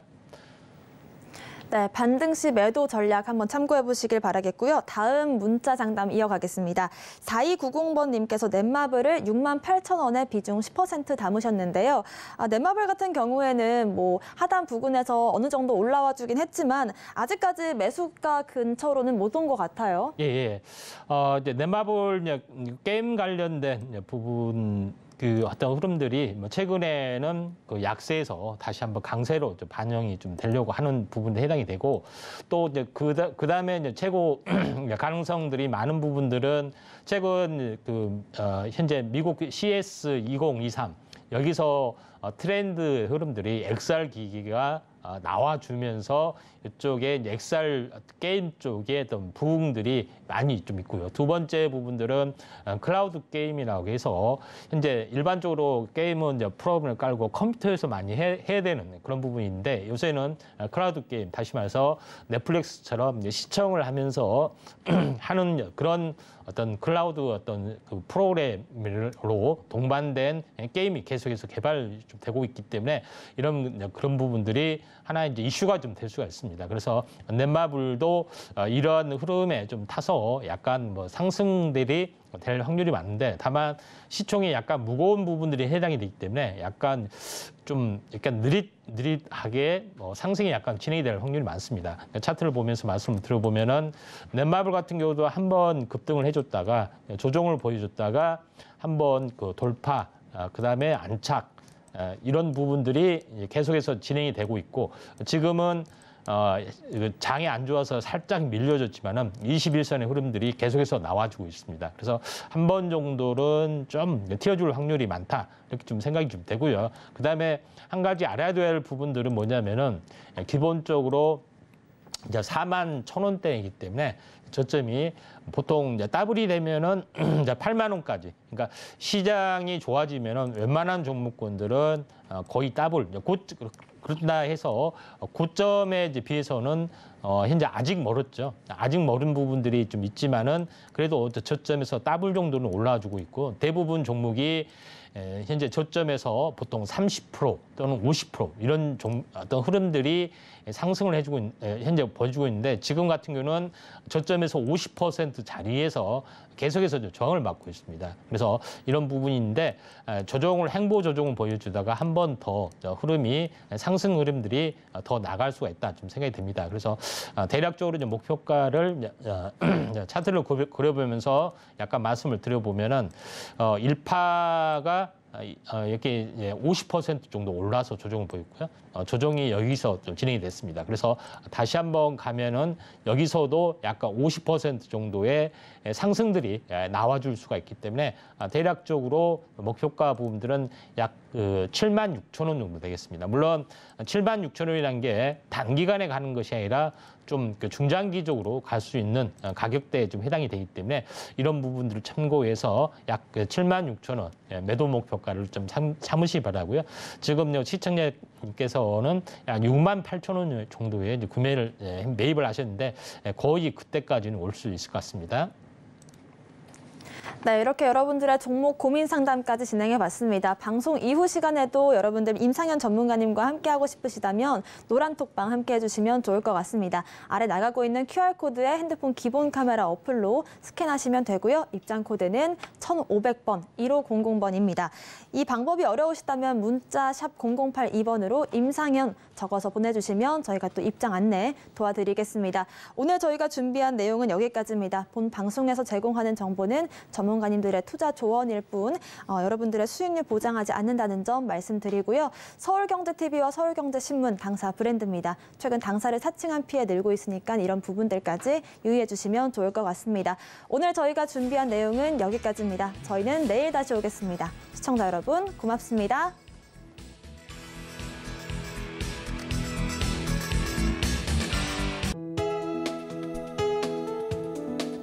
Speaker 2: 네, 반등 시 매도 전략 한번 참고해 보시길 바라겠고요. 다음 문자 상담 이어가겠습니다. 4290번님께서 넷마블을 68,000원에 비중 10% 담으셨는데요. 넷마블 같은 경우에는 뭐 하단 부근에서 어느 정도 올라와 주긴 했지만 아직까지 매수가 근처로는 못 온 것 같아요.
Speaker 4: 예. 이제 넷마블 게임 관련된 부분 그 어떤 흐름들이 뭐 최근에는 그 약세에서 다시 한번 강세로 좀 반영이 좀 되려고 하는 부분에 해당이 되고 또 이제 그다음에 이제 최고 가능성들이 많은 부분들은 최근 현재 미국 CS 2023 여기서 트렌드 흐름들이 XR 기기가 나와주면서 이쪽에 XR 게임 쪽에 어떤 부흥들이 많이 좀 있고요. 두 번째 부분들은 클라우드 게임이라고 해서 현재 일반적으로 게임은 이제 프로그램을 깔고 컴퓨터에서 많이 해야 되는 그런 부분인데 요새는 클라우드 게임, 다시 말해서 넷플릭스처럼 이제 시청을 하면서 하는 그런 어떤 클라우드 어떤 그 프로그램으로 동반된 게임이 계속해서 개발 좀 되고 있기 때문에 그런 부분들이 하나 이제 이슈가 좀 될 수가 있습니다. 그래서 넷마블도 이러한 흐름에 좀 타서 약간 뭐 상승들이 될 확률이 많은데 다만 시총이 약간 무거운 부분들이 해당이 되기 때문에 약간 느릿하게 상승이 약간 진행이 될 확률이 많습니다. 차트를 보면서 말씀을 드려보면은 넷마블 같은 경우도 한번 급등을 해줬다가 조정을 보여줬다가 한번 그 돌파, 그다음에 안착 이런 부분들이 계속해서 진행이 되고 있고 지금은 장이 안 좋아서 살짝 밀려졌지만은 21선의 흐름들이 계속해서 나와주고 있습니다. 그래서 한 번 정도는 좀 튀어줄 확률이 많다 이렇게 좀 생각이 좀 되고요. 그다음에 한 가지 알아야 될 부분들은 뭐냐면은 기본적으로 이제 41,000원대이기 때문에 저점이 보통 이제 더블이 되면은 이제 8만 원까지. 그러니까 시장이 좋아지면은 웬만한 종목군들은 거의 더블. 그렇다 해서 고점에 비해서는 현재 아직 멀었죠. 아직 멀은 부분들이 좀 있지만은 그래도 저점에서 더블 정도는 올라와주고 있고 대부분 종목이 현재 저점에서 보통 30% 또는 50% 이런 어떤 흐름들이 상승을 해주고 현재 보여주고 있는데 지금 같은 경우는 저점에서 50% 자리에서 계속해서 저항을 받고 있습니다. 그래서 이런 부분인데 행보 조정을 보여주다가 한 번 더 흐름이 상승 흐름들이 더 나갈 수가 있다 좀 생각이 듭니다. 그래서 대략적으로 목표가를 차트를 그려보면서 약간 말씀을 드려보면은 1파가 이렇게 50% 정도 올라서 조정을 보였고요. 조정이 여기서 좀 진행이 됐습니다. 그래서 다시 한번 가면은 여기서도 약간 50% 정도의 상승들이 나와줄 수가 있기 때문에 대략적으로 목표가 부분들은 약 76,000원 정도 되겠습니다. 물론 76,000원이라는 게 단기간에 가는 것이 아니라 좀 중장기적으로 갈 수 있는 가격대에 좀 해당이 되기 때문에 이런 부분들을 참고해서 약 76,000원 매도 목표가를 좀 참으시 바라고요. 지금 시청자님께서는 약 68,000원 정도의 매입을 하셨는데 거의 그때까지는 올 수 있을 것 같습니다.
Speaker 2: 네, 이렇게 여러분들의 종목 고민 상담까지 진행해봤습니다. 방송 이후 시간에도 여러분들 임상현 전문가님과 함께하고 싶으시다면 노란톡방 함께해 주시면 좋을 것 같습니다. 아래 나가고 있는 QR코드에 핸드폰 기본 카메라 어플로 스캔하시면 되고요. 입장 코드는 1500번, 1500번입니다. 이 방법이 어려우시다면 문자 샵 0082번으로 임상현 적어서 보내주시면 저희가 또 입장 안내 도와드리겠습니다. 오늘 저희가 준비한 내용은 여기까지입니다. 본 방송에서 제공하는 정보는 전문 자문가님들의 투자 조언일 뿐 여러분들의 수익률 보장하지 않는다는 점 말씀드리고요. 서울경제TV와 서울경제신문 당사 브랜드입니다. 최근 당사를 사칭한 피해 늘고 있으니까 이런 부분들까지 유의해 주시면 좋을 것 같습니다. 오늘 저희가 준비한 내용은 여기까지입니다. 저희는 내일 다시 오겠습니다. 시청자 여러분 고맙습니다.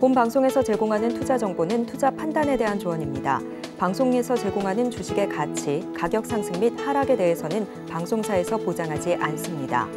Speaker 1: 본 방송에서 제공하는 투자 정보는 투자 판단에 대한 조언입니다. 방송에서 제공하는 주식의 가치, 가격 상승 및 하락에 대해서는 방송사에서 보장하지 않습니다.